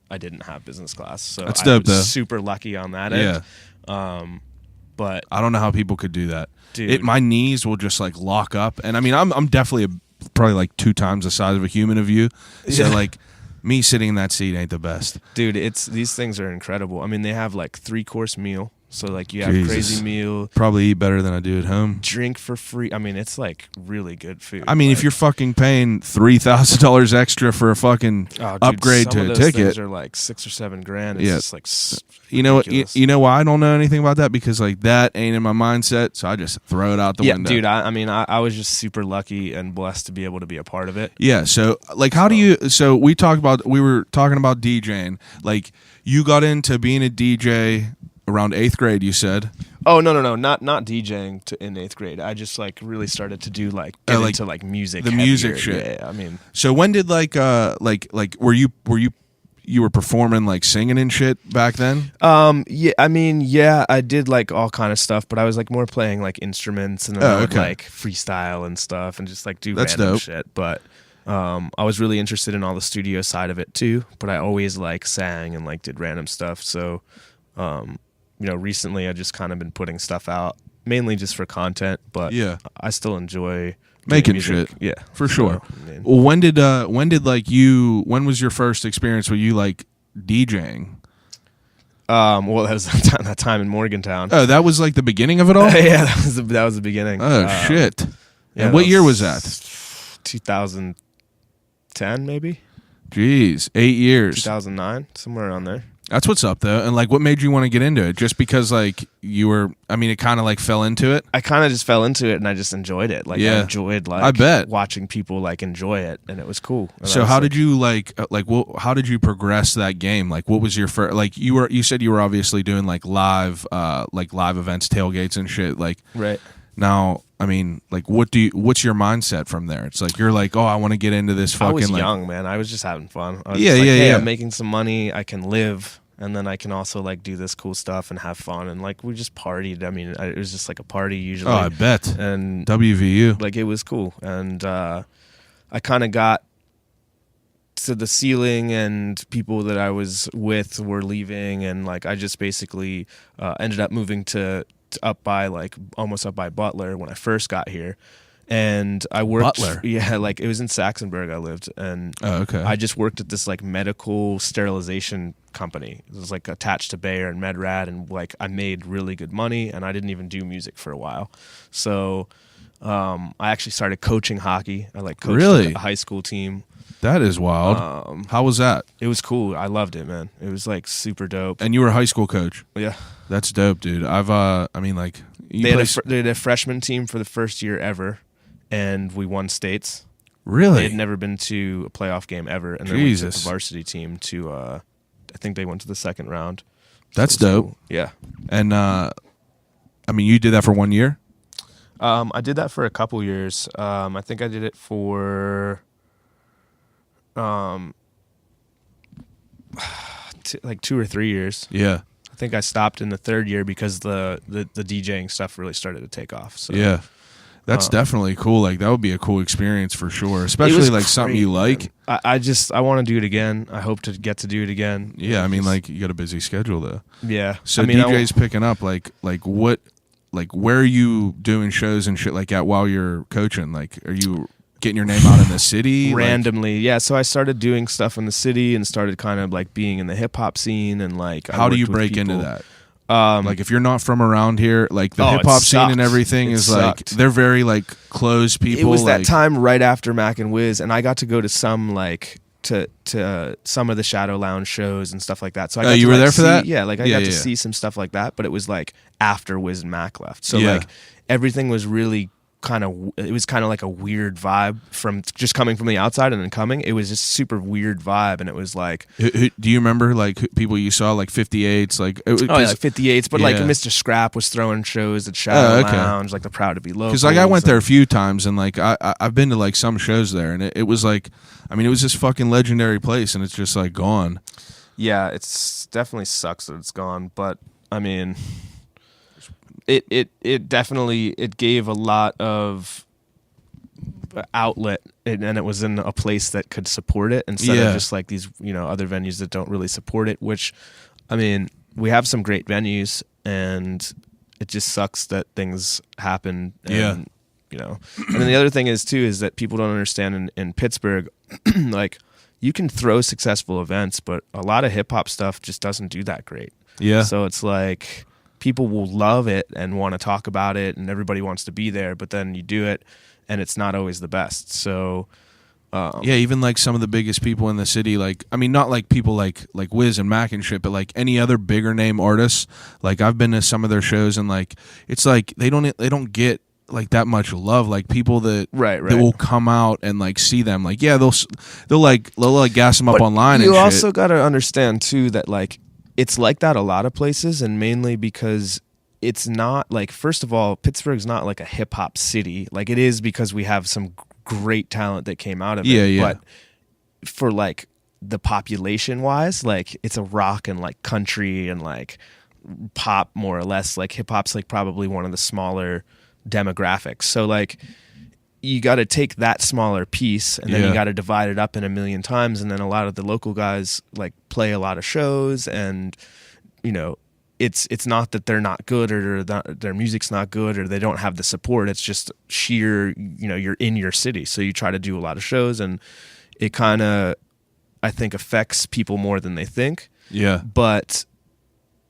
Speaker 4: I didn't have business class. So
Speaker 1: That's
Speaker 4: I
Speaker 1: dope,
Speaker 4: was
Speaker 1: though.
Speaker 4: super lucky on that
Speaker 1: Yeah.
Speaker 4: end. But
Speaker 1: I don't know how people could do that.
Speaker 4: Dude.
Speaker 1: My knees will just like lock up, and I mean, I'm definitely probably like 2 times the size of a human of you. So
Speaker 4: Yeah.
Speaker 1: like, me sitting in that seat ain't the best.
Speaker 4: dude, these things are incredible. I mean, they have like 3-course meal. So like you have
Speaker 1: Jesus.
Speaker 4: crazy meal,
Speaker 1: Probably eat better than I do at home.
Speaker 4: drink for free. I mean, it's like really good food.
Speaker 1: I mean,
Speaker 4: Like,
Speaker 1: if you're fucking paying $3,000 extra for a fucking
Speaker 4: oh, dude,
Speaker 1: upgrade
Speaker 4: some
Speaker 1: to
Speaker 4: of
Speaker 1: a
Speaker 4: those
Speaker 1: ticket,
Speaker 4: things are like $6 or $7 grand. It's
Speaker 1: Yeah.
Speaker 4: just like
Speaker 1: you know what?
Speaker 4: ridiculous.
Speaker 1: You know why I don't know anything about that? Because like that ain't in my mindset, so I just throw it out the
Speaker 4: yeah,
Speaker 1: window.
Speaker 4: dude. I mean, I was just super lucky and blessed to be able to be a part of it.
Speaker 1: Yeah, so like how do you so we were talking about DJing. Like you got into being a DJ around 8th grade, you said.
Speaker 4: Oh no, not DJing in 8th grade. I just like really started to do like get
Speaker 1: like,
Speaker 4: into like music,
Speaker 1: the
Speaker 4: heavier.
Speaker 1: music shit.
Speaker 4: Yeah, I mean,
Speaker 1: So when did like were you were performing like singing and shit back then?
Speaker 4: yeah, I mean, yeah, I did like all kind of stuff, but I was like more playing like instruments and then I would
Speaker 1: okay.
Speaker 4: like freestyle and stuff and just like do
Speaker 1: That's
Speaker 4: random
Speaker 1: dope.
Speaker 4: shit. But I was really interested in all the studio side of it too. But I always like sang and like did random stuff. So, recently I just kind of been putting stuff out mainly just for content. But
Speaker 1: Yeah.
Speaker 4: I still enjoy doing
Speaker 1: Making
Speaker 4: music.
Speaker 1: shit.
Speaker 4: Yeah,
Speaker 1: For sure.
Speaker 4: I mean,
Speaker 1: Well, when was your first experience with you like DJing?
Speaker 4: well, that was that time in Morgantown.
Speaker 1: Oh, that was like the beginning of it all?
Speaker 4: Yeah, that was the beginning.
Speaker 1: Oh shit.
Speaker 4: Yeah,
Speaker 1: And what year was that?
Speaker 4: 2010 maybe,
Speaker 1: Jeez, 8 years.
Speaker 4: 2009, somewhere around there.
Speaker 1: That's what's up though. And like what made you want to get into it? Just because like it kind of like fell into it?
Speaker 4: I kind of just fell into it and I just enjoyed it. Like
Speaker 1: Yeah.
Speaker 4: I enjoyed like
Speaker 1: I bet.
Speaker 4: watching people like enjoy it and it was cool. And
Speaker 1: So
Speaker 4: I was
Speaker 1: how
Speaker 4: like-
Speaker 1: did you how did you progress that game? Like what was your first, like you said you were obviously doing like live events, tailgates and shit. Like
Speaker 4: right?
Speaker 1: now, I mean, like what's your mindset from there? It's like you're like, oh, I want to get into this fucking
Speaker 4: I was
Speaker 1: like
Speaker 4: young, man. I was just having fun. I was
Speaker 1: Yeah,
Speaker 4: just like,
Speaker 1: yeah,
Speaker 4: hey,
Speaker 1: yeah.
Speaker 4: I'm making some money. I can live. And then I can also like do this cool stuff and have fun. And like we just partied. I mean, it was just like a party usually.
Speaker 1: Oh, I bet.
Speaker 4: And
Speaker 1: WVU.
Speaker 4: like it was cool. And I kind of got to the ceiling and people that I was with were leaving. And like I just basically ended up moving to almost up by Butler when I first got here. And I worked,
Speaker 1: Butler?
Speaker 4: yeah, like it was in Saxonburg I lived, and
Speaker 1: Oh, okay.
Speaker 4: I just worked at this like medical sterilization company. It was like attached to Bayer and MedRad, and like I made really good money, and I didn't even do music for a while. So I actually started coaching hockey. I like coached
Speaker 1: Really?
Speaker 4: a high school team.
Speaker 1: That is wild. How was that?
Speaker 4: It was cool. I loved it, man. It was like super dope.
Speaker 1: And you were a high school coach.
Speaker 4: Yeah,
Speaker 1: That's dope, dude. I've you
Speaker 4: they
Speaker 1: play
Speaker 4: had a freshman team for the first year ever, and we won states. They
Speaker 1: really?
Speaker 4: had never been to a playoff game ever, and then went to
Speaker 1: Jesus.
Speaker 4: the varsity team to. I think they went to the second round. So
Speaker 1: That's
Speaker 4: it was
Speaker 1: dope.
Speaker 4: cool. Yeah.
Speaker 1: And you did that for 1 year?
Speaker 4: I did that for a couple years. I think I did it for like 2 or 3 years.
Speaker 1: Yeah.
Speaker 4: I think I stopped in the 3rd year because the DJing stuff really started to take off. So
Speaker 1: Yeah. That's definitely cool. Like that would be a cool experience for sure, especially like something you like.
Speaker 4: Man. I want to do it again. I hope to get to do it again.
Speaker 1: Yeah, I mean, like you got a busy schedule though.
Speaker 4: Yeah.
Speaker 1: So DJs picking up like what, like where are you doing shows and shit like that while you're coaching? Like, are you getting your name out in the city
Speaker 4: randomly? Yeah. So I started doing stuff in the city and started kind of like being in the hip hop scene and like.
Speaker 1: How do you break into that? Like if you're not from around here, like the hip hop scene and everything is like they're very like closed people.
Speaker 4: It was
Speaker 1: like,
Speaker 4: that time right after Mac and Wiz, and I got to go to some like to some of the Shadow Lounge shows and stuff like that. So I got
Speaker 1: you
Speaker 4: to,
Speaker 1: were
Speaker 4: like,
Speaker 1: there for that?
Speaker 4: Yeah, like I got to see some stuff like that, but it was like after Wiz and Mac left. So like everything was really it was kind of like a weird vibe from just coming from the outside and then coming. It was just super weird vibe, and it was like.
Speaker 1: Do you remember like people you saw like 58s like?
Speaker 4: Like 58s, but like Mr. Scrap was throwing shows at Shadow Lounge, like the Proud to Be Local.
Speaker 1: Because like I went there a few times, and like I've been to like some shows there, and it was like, I mean, it was this fucking legendary place, and it's just like gone.
Speaker 4: Yeah, it's definitely sucks that it's gone, but I mean. It definitely gave a lot of outlet, and it was in a place that could support it instead of just like these other venues that don't really support it. Which, I mean, we have some great venues, and it just sucks that things happen. And, and then the other thing is that people don't understand in Pittsburgh, like you can throw successful events, but a lot of hip hop stuff just doesn't do that great. Yeah. So it's like. People will love it and want to talk about it, and everybody wants to be there, but then you do it and it's not always the best. So
Speaker 1: even like some of the biggest people in the city, like I mean not like people like Wiz and Mac and shit, but like any other bigger name artists, like I've been to some of their shows, and like it's like they don't get like that much love. Like people that that will come out and like see them, like they'll gas them up online.
Speaker 4: You
Speaker 1: and
Speaker 4: also
Speaker 1: shit.
Speaker 4: got to understand too that like it's like that a lot of places, and mainly because it's not like, first of all, Pittsburgh's not like a hip hop city. Like it is because we have some great talent that came out of it. But for like the population wise, like it's a rock and like country and like pop more or less. Like hip hop's like probably one of the smaller demographics. So like you got to take that smaller piece and then you got to divide it up in a million times, and then a lot of the local guys like play a lot of shows, and it's not that they're not good or their music's not good or they don't have the support. It's just sheer you're in your city, so you try to do a lot of shows, and it kind of I think affects people more than they think. But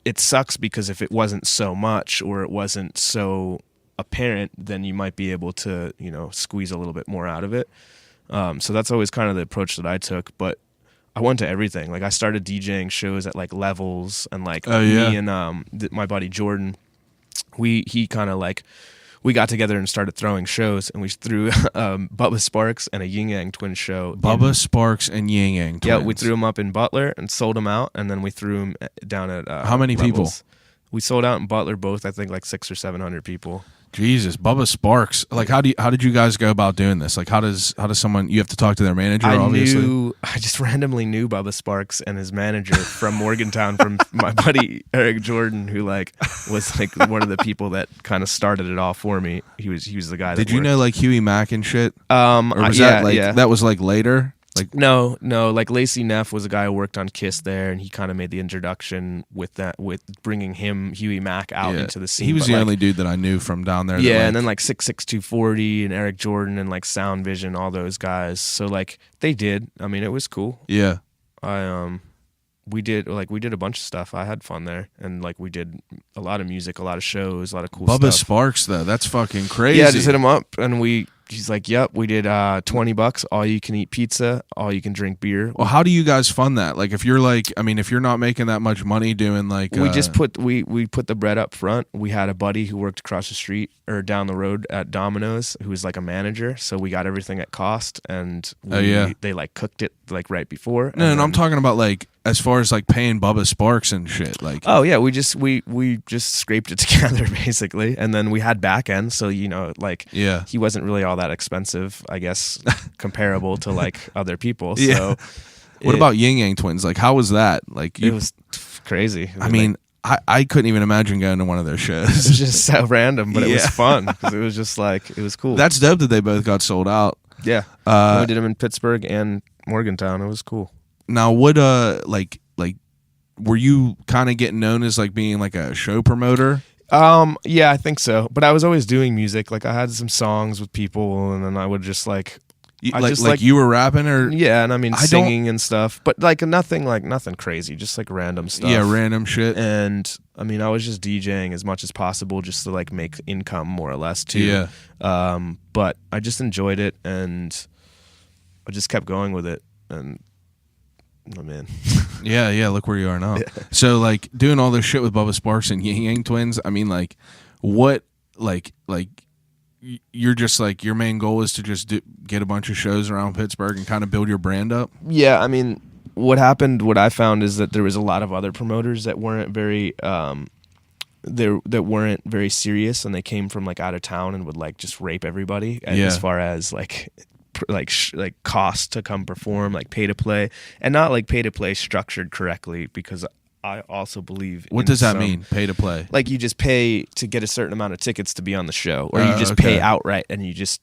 Speaker 4: it sucks because if it wasn't so much or it wasn't so apparent, then you might be able to squeeze a little bit more out of it. So that's always kind of the approach that I took, but I went to everything. Like I started DJing shows at like Levels, and like me and my buddy Jordan, we got together and started throwing shows, and we threw Bubba Sparxxx and a Ying Yang twin show.
Speaker 1: Sparxxx and Ying Yang twins.
Speaker 4: Yeah, we threw them up in Butler and sold them out, and then we threw them down at
Speaker 1: how many
Speaker 4: Levels.
Speaker 1: people?
Speaker 4: We sold out in Butler both, I think like 600 or 700 people.
Speaker 1: Jesus, Bubba Sparxxx. Like, how did you guys go about doing this? Like, how does someone, you have to talk to their manager? Obviously,
Speaker 4: I just randomly knew Bubba Sparxxx and his manager from Morgantown, from my buddy Eric Jordan, who like was like one of the people that kind of started it all for me. He was the guy.
Speaker 1: Did you know like Huey Mack and shit?
Speaker 4: Or was
Speaker 1: that was like later? Like
Speaker 4: no, like Lacey Neff was a guy who worked on Kiss there, and he kind of made the introduction with bringing Huey Mack out into the scene.
Speaker 1: He was the only dude that I knew from down there.
Speaker 4: Yeah, and then like 66240 and Eric Jordan and like Sound Vision, all those guys. So like they did. I mean, it was cool.
Speaker 1: Yeah,
Speaker 4: we did a bunch of stuff. I had fun there, and like we did a lot of music, a lot of shows, a lot of cool
Speaker 1: Bubba
Speaker 4: stuff.
Speaker 1: Sparxxx though, that's fucking crazy.
Speaker 4: Yeah, I just hit him up, and he's like, yep, we did $20, all you can eat pizza, all you can drink beer.
Speaker 1: Well, how do you guys fund that? Like if you're not making that much money doing like
Speaker 4: we just put the bread up front. We had a buddy who worked across the street or down the road at Domino's who was like a manager, so we got everything at cost, and they like cooked it like right before.
Speaker 1: No, I'm talking about like as far as like paying Bubba Sparxxx and shit, like
Speaker 4: Oh yeah, we just scraped it together basically, and then we had back end, so like
Speaker 1: yeah.
Speaker 4: he wasn't really all that expensive, I guess, comparable to like other people.
Speaker 1: Yeah.
Speaker 4: So
Speaker 1: What about Ying twins? Like how was that? Like
Speaker 4: it was crazy. It was
Speaker 1: I mean, I couldn't even imagine going to one of their shows.
Speaker 4: it was just so random, but it was
Speaker 1: Yeah.
Speaker 4: fun because it was just like it was cool.
Speaker 1: That's dope that they both got sold out.
Speaker 4: yeah. We did them in Pittsburgh and Morgantown. It was cool.
Speaker 1: Now, what like were you kind of getting known as like being like a show promoter?
Speaker 4: Yeah, I think so. But I was always doing music. Like I had some songs with people, and then I would just like
Speaker 1: Like you were rapping or
Speaker 4: yeah, and I mean
Speaker 1: I
Speaker 4: singing and stuff, but like nothing crazy, just like random stuff.
Speaker 1: yeah, random shit.
Speaker 4: And I mean, I was just DJing as much as possible just to like make income more or less too.
Speaker 1: Yeah.
Speaker 4: But I just enjoyed it, and I just kept going with it, and oh man.
Speaker 1: Yeah, look where you are now. So like doing all this shit with Bubba Sparxxx and Ying twins, I mean like what like you're just like your main goal is to just get a bunch of shows around Pittsburgh and kind of build your brand up?
Speaker 4: Yeah, I mean, what I found is that there was a lot of other promoters that weren't very that weren't very serious, and they came from like out of town and would like just rape everybody as far as like cost to come perform, like pay to play, and not like pay to play structured correctly, because I also believe
Speaker 1: what does that mean, pay to play?
Speaker 4: Like you just pay to get a certain amount of tickets to be on the show, or you just pay outright and you just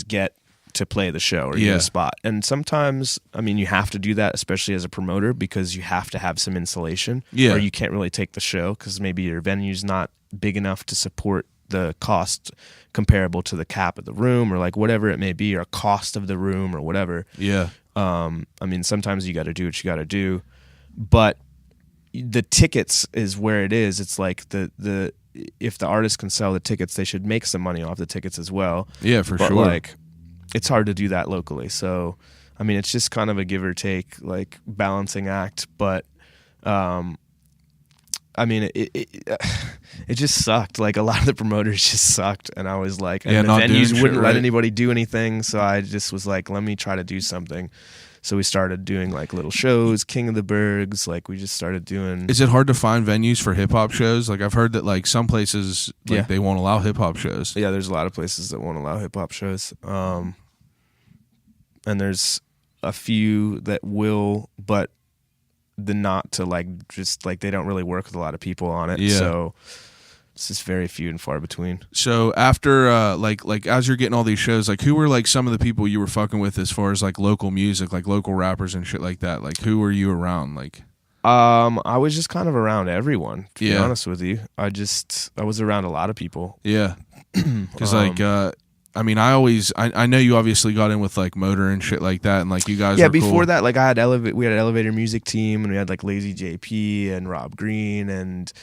Speaker 4: get to play the show or get a spot. And sometimes, I mean, you have to do that, especially as a promoter, because you have to have some insulation, or you can't really take the show because maybe your venue's not big enough to support the cost comparable to the cap of the room, or like whatever it may be, or cost of the room or whatever.
Speaker 1: Yeah.
Speaker 4: I mean, sometimes you got to do what you got to do, but the tickets is where it is. It's like the if the artist can sell the tickets, they should make some money off the tickets as well.
Speaker 1: Yeah, for
Speaker 4: but
Speaker 1: sure.
Speaker 4: Like, it's hard to do that locally. So, I mean, it's just kind of a give or take, like balancing act. But, I mean, it just sucked. Like a lot of the promoters just sucked, and I was like, and the venues wouldn't let anybody do anything. So I just was like, let me try to do something. So we started doing like little shows, King of the Bergs. Like we just started doing.
Speaker 1: Is it hard to find venues for hip hop shows? Like I've heard that like some places like they won't allow hip hop shows.
Speaker 4: Yeah, there's a lot of places that won't allow hip hop shows. And there's a few that will, but the not to like just like they don't really work with a lot of people on it.
Speaker 1: Yeah.
Speaker 4: So it's just very few and far between.
Speaker 1: So after like as you're getting all these shows, like who were like some of the people you were fucking with as far as like local music, like local rappers and shit like that? Like who were you around? Like
Speaker 4: I was just kind of around everyone, to be honest with you. I was around a lot of people.
Speaker 1: Yeah. Cuz like I mean, I know you obviously got in with like Motor and shit like that, and like you guys.
Speaker 4: Yeah,
Speaker 1: were
Speaker 4: before
Speaker 1: cool.
Speaker 4: that, like we had an Elevator Music Team, and we had like Lazy JP and Rob Green and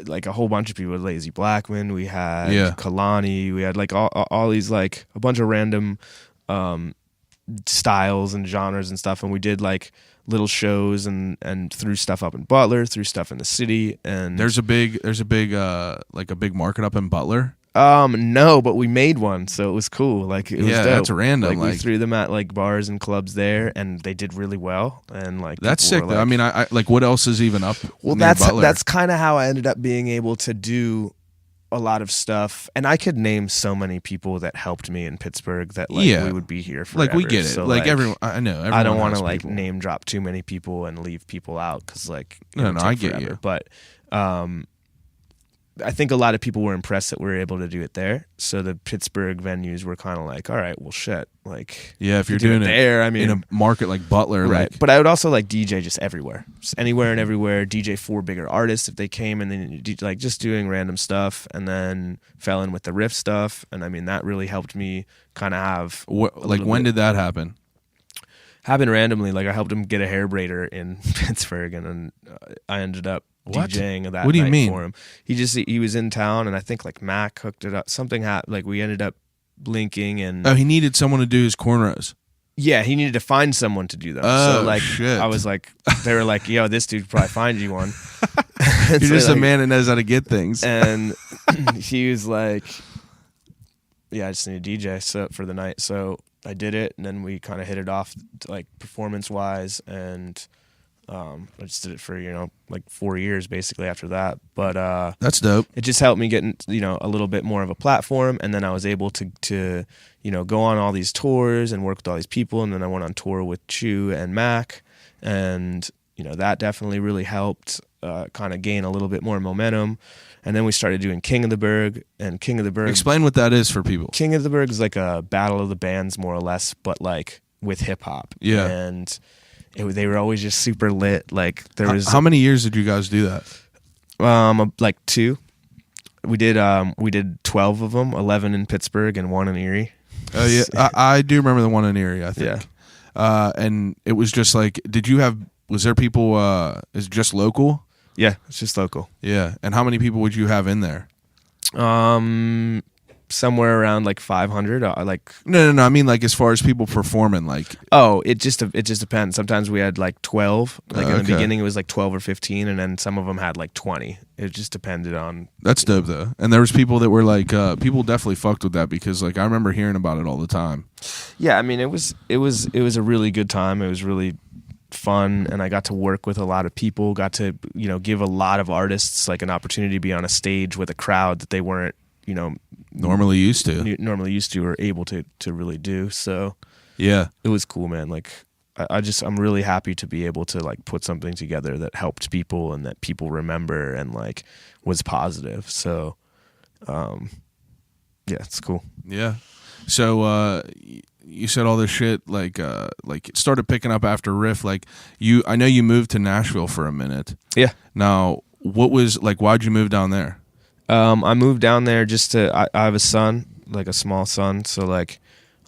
Speaker 4: like a whole bunch of people. Lazy Blackman, we had Kalani, we had like all these like a bunch of random styles and genres and stuff, and we did like little shows and threw stuff up in Butler, threw stuff in the city, and
Speaker 1: there's a big like a big market up in Butler.
Speaker 4: No, but we made one, so it was cool. Like it was dope.
Speaker 1: That's random.
Speaker 4: Like we threw them at like bars and clubs there, and they did really well. And like
Speaker 1: that's sick. Though. I mean, I like what else is even up?
Speaker 4: Well,
Speaker 1: near Butler?
Speaker 4: That's kind of how I ended up being able to do a lot of stuff, and I could name so many people that helped me in Pittsburgh that like we would be here forever.
Speaker 1: Like we get it.
Speaker 4: So,
Speaker 1: like everyone, I know.
Speaker 4: I don't want to like name drop too many people and leave people out because like
Speaker 1: no, I get you.
Speaker 4: But I think a lot of people were impressed that we were able to do it there. So the Pittsburgh venues were kind of like, all right, well, shit. Like,
Speaker 1: if you're doing it
Speaker 4: there, I mean,
Speaker 1: in a market like Butler,
Speaker 4: right?
Speaker 1: Like,
Speaker 4: but I would also like DJ just everywhere, just anywhere and everywhere. DJ for bigger artists if they came, and then like just doing random stuff, and then fell in with the Riff stuff. And I mean, that really helped me kind of have.
Speaker 1: Like, when did that happen?
Speaker 4: Happened randomly. Like I helped him get a hair braider in Pittsburgh, and then I ended up DJing that.
Speaker 1: What do you
Speaker 4: night
Speaker 1: mean?
Speaker 4: For him. He was in town, and I think like Mac hooked it up. Something happened. Like we ended up linking, and
Speaker 1: he needed someone to do his cornrows.
Speaker 4: Yeah, he needed to find someone to do them.
Speaker 1: Oh,
Speaker 4: so like
Speaker 1: shit.
Speaker 4: I was like, they were like, yo, this dude could probably find you one.
Speaker 1: You're just a man that knows how to get things.
Speaker 4: And he was like, yeah, I just need a DJ for the night. So I did it, and then we kind of hit it off like performance wise, and I just did it for like 4 years basically after that. But
Speaker 1: that's dope.
Speaker 4: it just helped me get a little bit more of a platform, and then I was able to go on all these tours and work with all these people, and then I went on tour with Chew and Mac, and that definitely really helped kind of gain a little bit more momentum. And then we started doing King of the Berg, and King of the Berg.
Speaker 1: Explain what that is for people.
Speaker 4: King of the Berg is like a battle of the bands, more or less, but like with hip hop.
Speaker 1: Yeah.
Speaker 4: And they were always just super lit. Like there was.
Speaker 1: How many years did you guys do that?
Speaker 4: Like 2. We did 12 of them, 11 in Pittsburgh and 1 in Erie.
Speaker 1: Oh yeah, I do remember the one in Erie. I think.
Speaker 4: Yeah.
Speaker 1: And it was just like, was there people? Is it just local?
Speaker 4: Yeah, it's just local.
Speaker 1: Yeah. And how many people would you have in there?
Speaker 4: Somewhere around like 500.
Speaker 1: No. I mean, like as far as people performing, like.
Speaker 4: Oh, it just depends. Sometimes we had like 12. Like in the
Speaker 1: okay.
Speaker 4: beginning, it was like 12 or 15, and then some of them had like 20. It just depended on.
Speaker 1: That's dope though. And there was people that were like, people definitely fucked with that because like I remember hearing about it all the time.
Speaker 4: Yeah, I mean, it was a really good time. It was really fun, and I got to work with a lot of people. Got to give a lot of artists like an opportunity to be on a stage with a crowd that they weren't
Speaker 1: normally used to
Speaker 4: or able to really do. So
Speaker 1: yeah,
Speaker 4: it was cool, man. Like I'm really happy to be able to like put something together that helped people and that people remember and like was positive. So yeah, it's cool.
Speaker 1: Yeah. So you said all this shit like it started picking up after Riff. Like I know you moved to Nashville for a minute.
Speaker 4: Yeah.
Speaker 1: Now, what was like? Why'd you move down there?
Speaker 4: I moved down there just to. I have a son, like a small son, so like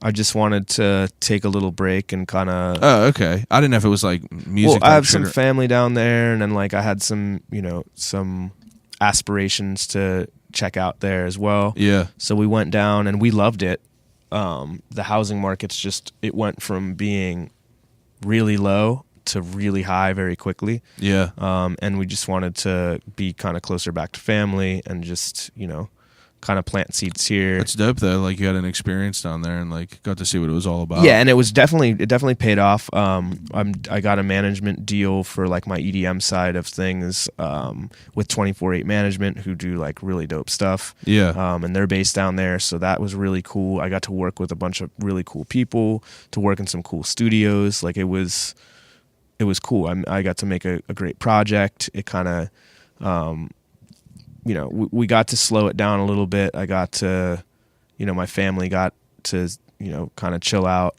Speaker 4: I just wanted to take a little break and kind of.
Speaker 1: Oh, okay. I didn't know if it was like music.
Speaker 4: Well, I have some family down there, and then like I had some some aspirations to check out there as well.
Speaker 1: Yeah.
Speaker 4: So we went down and we loved it. The housing market's it went from being really low to really high very quickly.
Speaker 1: Yeah.
Speaker 4: And we just wanted to be kind of closer back to family and just, kind of plant seeds here.
Speaker 1: It's dope though. Like you had an experience down there and like got to see what it was all about.
Speaker 4: Yeah, and it definitely paid off. I got a management deal for like my EDM side of things with 24/8 Management, who do like really dope stuff.
Speaker 1: Yeah.
Speaker 4: And they're based down there, so that was really cool. I got to work with a bunch of really cool people, to work in some cool studios. Like it was cool. I got to make a great project. It kind of we got to slow it down a little bit. I got to, my family got to, kind of chill out.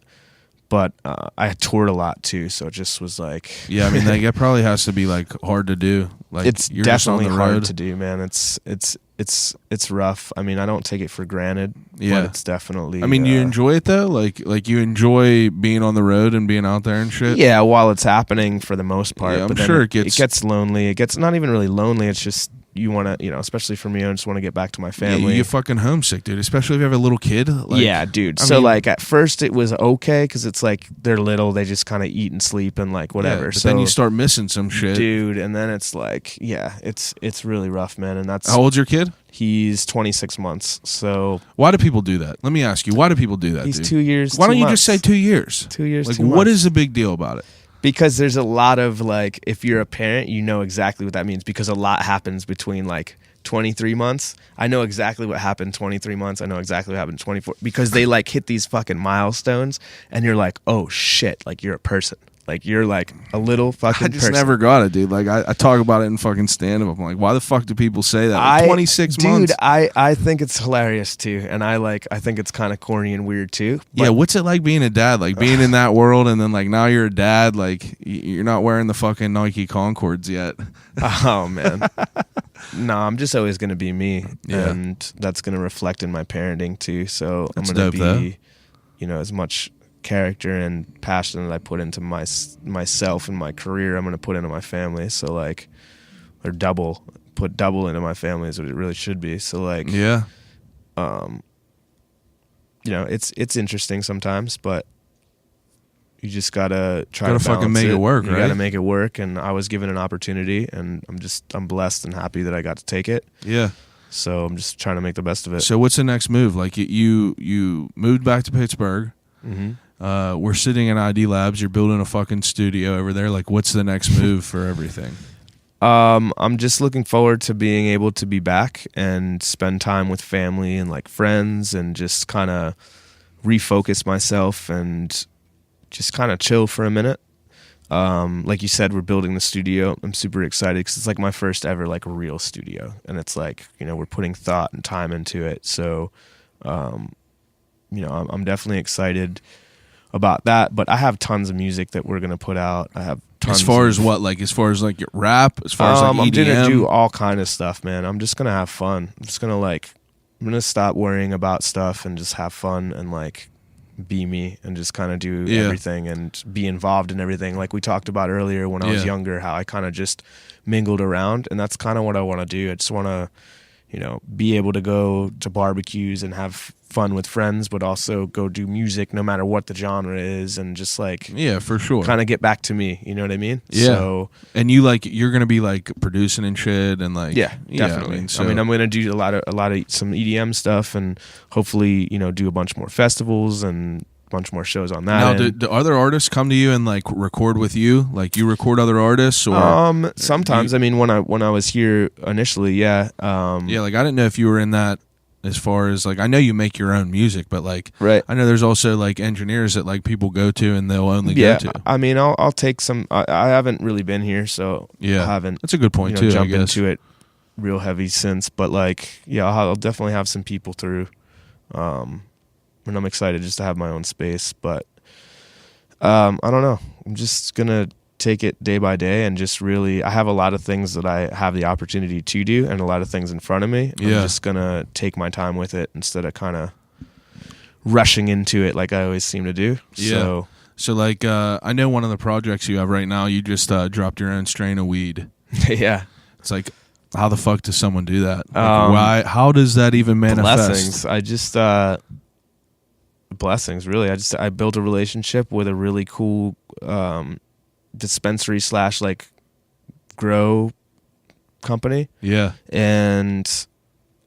Speaker 4: But I toured a lot too, so it just was like...
Speaker 1: Yeah, I mean, that probably has to be like hard to do. Like
Speaker 4: it's
Speaker 1: you're
Speaker 4: definitely
Speaker 1: just on the road.
Speaker 4: hard to do, man. It's rough. I mean, I don't take it for granted.
Speaker 1: Yeah,
Speaker 4: but it's definitely...
Speaker 1: I mean, you enjoy it though? Like you enjoy being on the road and being out there and shit?
Speaker 4: Yeah, while it's happening for the most part.
Speaker 1: Yeah, I'm
Speaker 4: but then
Speaker 1: sure
Speaker 4: it gets lonely. It gets not even really lonely. It's just... You want to, especially for me, I just want to get back to my family.
Speaker 1: Yeah, you fucking homesick, dude. Especially if you have a little kid. Like,
Speaker 4: yeah, dude.
Speaker 1: I mean,
Speaker 4: like at first it was okay because it's like they're little, they just kind of eat and sleep and like whatever.
Speaker 1: Yeah, but
Speaker 4: so
Speaker 1: then you start missing some shit,
Speaker 4: dude. And then it's like, yeah, it's really rough, man. And that's
Speaker 1: how old's your kid?
Speaker 4: He's 26 months. So
Speaker 1: why do people do that? Let me ask you. Why do people do that?
Speaker 4: He's
Speaker 1: dude?
Speaker 4: 2 years.
Speaker 1: Why don't you
Speaker 4: months.
Speaker 1: just say 2 years?
Speaker 4: 2 years.
Speaker 1: Like,
Speaker 4: 2
Speaker 1: what
Speaker 4: months.
Speaker 1: is the big deal about it?
Speaker 4: Because there's a lot of like, if you're a parent, you know exactly what that means. Because a lot happens between like 23 months. I know exactly what happened 23 months. I know exactly what happened 24 because they like hit these fucking milestones and you're like, oh shit, like you're a person. Like you're like a little fucking
Speaker 1: I just
Speaker 4: person.
Speaker 1: never got it, dude. Like I talk about it in fucking stand-up. I'm like, why the fuck do people say that? Like, 26 months.
Speaker 4: Dude, I think it's hilarious too. And I think it's kind of corny and weird too.
Speaker 1: Yeah, what's it like being a dad? Like being in that world and then like now you're a dad, like you're not wearing the fucking Nike Concords yet.
Speaker 4: Oh man. No, I'm just always going to be me.
Speaker 1: Yeah.
Speaker 4: And that's going to reflect in my parenting too. So
Speaker 1: That's
Speaker 4: I'm going
Speaker 1: dope,
Speaker 4: to be, as much character and passion that I put into myself and my career, I'm going to put into my family. So like, or put double into my family is what it really should be. So like,
Speaker 1: yeah,
Speaker 4: it's interesting sometimes, but you just gotta try to
Speaker 1: fucking make it work,
Speaker 4: you
Speaker 1: right?
Speaker 4: gotta make it work. And I was given an opportunity, and I'm blessed and happy that I got to take it.
Speaker 1: yeah.
Speaker 4: So I'm just trying to make the best of it.
Speaker 1: So what's the next move? Like you moved back to Pittsburgh. We're sitting in ID Labs. You're building a fucking studio over there. Like, what's the next move for everything?
Speaker 4: I'm just looking forward to being able to be back and spend time with family and like friends and just kind of refocus myself and just kind of chill for a minute. Like you said, we're building the studio. I'm super excited because it's like my first ever like real studio, and it's like, you know, we're putting thought and time into it. So, you know, I'm definitely excited about that. But I have tons of music that we're gonna put out. I have tons.
Speaker 1: As far as what, like as far as like your rap, as far as like EDM?
Speaker 4: I'm gonna do all kind of stuff, man. I'm just gonna have fun. I'm gonna stop worrying about stuff and just have fun and like be me and just kind of do everything and be involved in everything. Like we talked about earlier when I was younger, how I kind of just mingled around, and that's kind of what I want to do. I just want to, you know, be able to go to barbecues and have fun with friends, but also go do music no matter what the genre is, and just like
Speaker 1: for sure,
Speaker 4: kind of get back to me. You know what I mean?
Speaker 1: So, and you're gonna be like producing and shit, and like
Speaker 4: definitely.
Speaker 1: I mean,
Speaker 4: I'm gonna do a lot of some EDM stuff, and hopefully, you know, do a bunch more festivals and a bunch more shows on that.
Speaker 1: Now, do other artists come to you and like record with you? Like you record other artists, or
Speaker 4: sometimes. I mean, when I was here initially,
Speaker 1: like I didn't know if you were in that. As far as like, I know you make your own music, but like,
Speaker 4: right.
Speaker 1: I know there's also like engineers that like people go to and they'll only go to.
Speaker 4: I mean, I'll take some. I haven't really been here, so I haven't.
Speaker 1: That's a good point too.
Speaker 4: Jump into it real heavy since, but like, I'll definitely have some people through, and I'm excited just to have my own space. But I don't know. I'm just gonna take it day by day and just really, I have a lot of things that I have the opportunity to do and a lot of things in front of me. I'm just gonna take my time with it instead of kind of rushing into it like I always seem to do. So
Speaker 1: like I know one of the projects you have right now, you just dropped your own strain of weed. It's like, how the fuck does someone do that? Like, why? How does that even manifest?
Speaker 4: Blessings, really. I built a relationship with a really cool dispensary / like grow company. And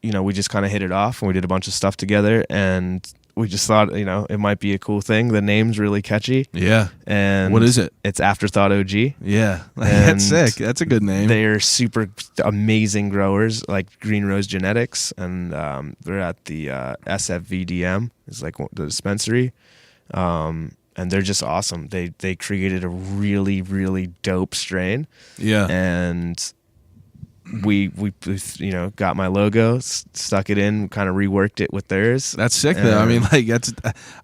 Speaker 4: you know, we just kind of hit it off and we did a bunch of stuff together, and we just thought, you know, it might be a cool thing. The name's really catchy. And
Speaker 1: what is it?
Speaker 4: It's Afterthought OG.
Speaker 1: That's sick. That's a good name.
Speaker 4: They're super amazing growers, like Green Rose Genetics, and they're at the SFVDM. It's like the dispensary. And they're just awesome. They created a really, really dope strain. And we you know, got my logo, stuck it in, kind of reworked it with theirs.
Speaker 1: That's sick though. I mean, like,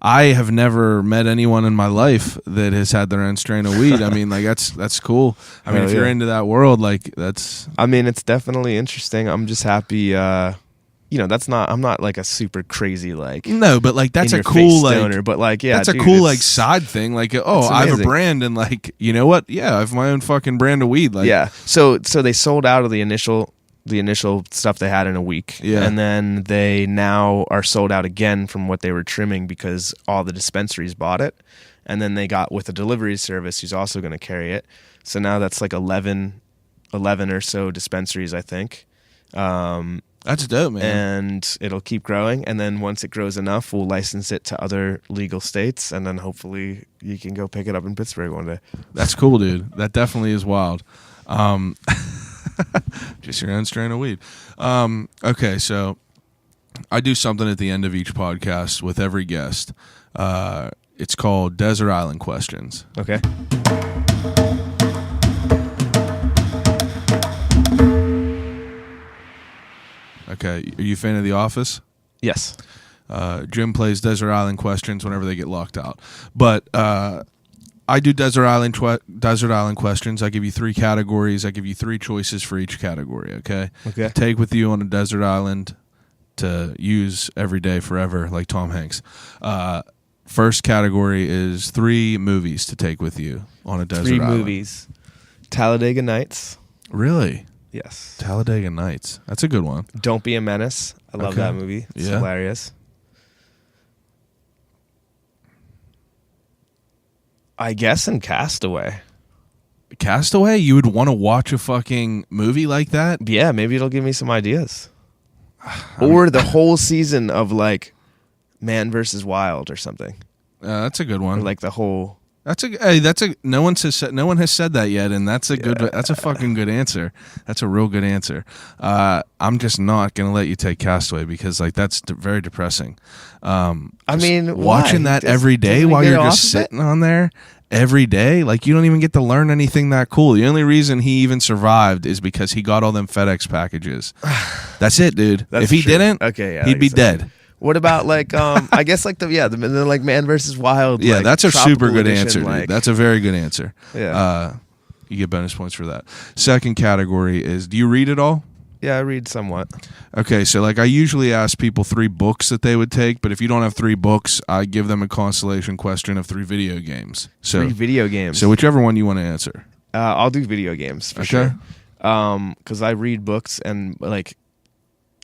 Speaker 1: I have never met anyone in my life that has had their own strain of weed. I mean, like, that's cool. I mean, if you're into that world, like, that's,
Speaker 4: I mean, it's definitely interesting. I'm just happy you know, I'm not like a super crazy like,
Speaker 1: no, but like that's a cool like
Speaker 4: stoner, but like
Speaker 1: that's a cool like side thing. Like, I have a brand, and like, you know what? I have my own fucking brand of weed. Like,
Speaker 4: so they sold out of the initial stuff they had in a week, and then they now are sold out again from what they were trimming because all the dispensaries bought it, and then they got with a delivery service who's also going to carry it. So now that's like 11 or so dispensaries, I think.
Speaker 1: That's dope, man.
Speaker 4: And it'll keep growing. And then once it grows enough, we'll license it to other legal states. And then hopefully you can go pick it up in Pittsburgh one day.
Speaker 1: That's cool, dude. That definitely is wild. Just your own strain of weed. Okay, so I do something at the end of each podcast with every guest. It's called Desert Island Questions.
Speaker 4: Okay.
Speaker 1: Okay, are you a fan of The Office?
Speaker 4: Yes.
Speaker 1: Jim plays Desert Island Questions whenever they get locked out. But I do Desert Island Questions. I give you 3 categories. I give you 3 choices for each category, okay?
Speaker 4: Okay.
Speaker 1: Take with you on a desert island to use every day forever, like Tom Hanks. First category is 3 movies to take with you on a desert island.
Speaker 4: 3 movies. Talladega Nights.
Speaker 1: Really?
Speaker 4: Yes.
Speaker 1: Talladega Nights. That's a good one.
Speaker 4: Don't Be a Menace. I love that movie. It's hilarious. I guess in Castaway.
Speaker 1: Castaway? You would want to watch a fucking movie like that?
Speaker 4: Yeah, maybe it'll give me some ideas. Or the whole season of like Man vs. Wild or something.
Speaker 1: That's a good
Speaker 4: Or
Speaker 1: one.
Speaker 4: like the whole.
Speaker 1: No one has said that yet, and that's a fucking good answer. That's a real good answer. I'm just not gonna let you take Castaway because like that's very depressing. Watching that every day while you're just sitting on there every day, like you don't even get to learn anything that cool. The only reason he even survived is because he got all them FedEx packages. That's it, dude. If he didn't, he'd be dead.
Speaker 4: What about like I guess like the like Man vs. Wild?
Speaker 1: Yeah,
Speaker 4: like,
Speaker 1: that's a super good
Speaker 4: edition,
Speaker 1: answer,
Speaker 4: like,
Speaker 1: dude. That's a very good answer.
Speaker 4: Yeah.
Speaker 1: You get bonus points for that. Second category is, do you read it all?
Speaker 4: Yeah, I read somewhat.
Speaker 1: Okay, so like I usually ask people 3 books that they would take, but if you don't have 3 books, I give them a consolation question of 3 video games. So
Speaker 4: 3 video games.
Speaker 1: So whichever one you want to answer.
Speaker 4: I'll do video games for sure. Because I read books and like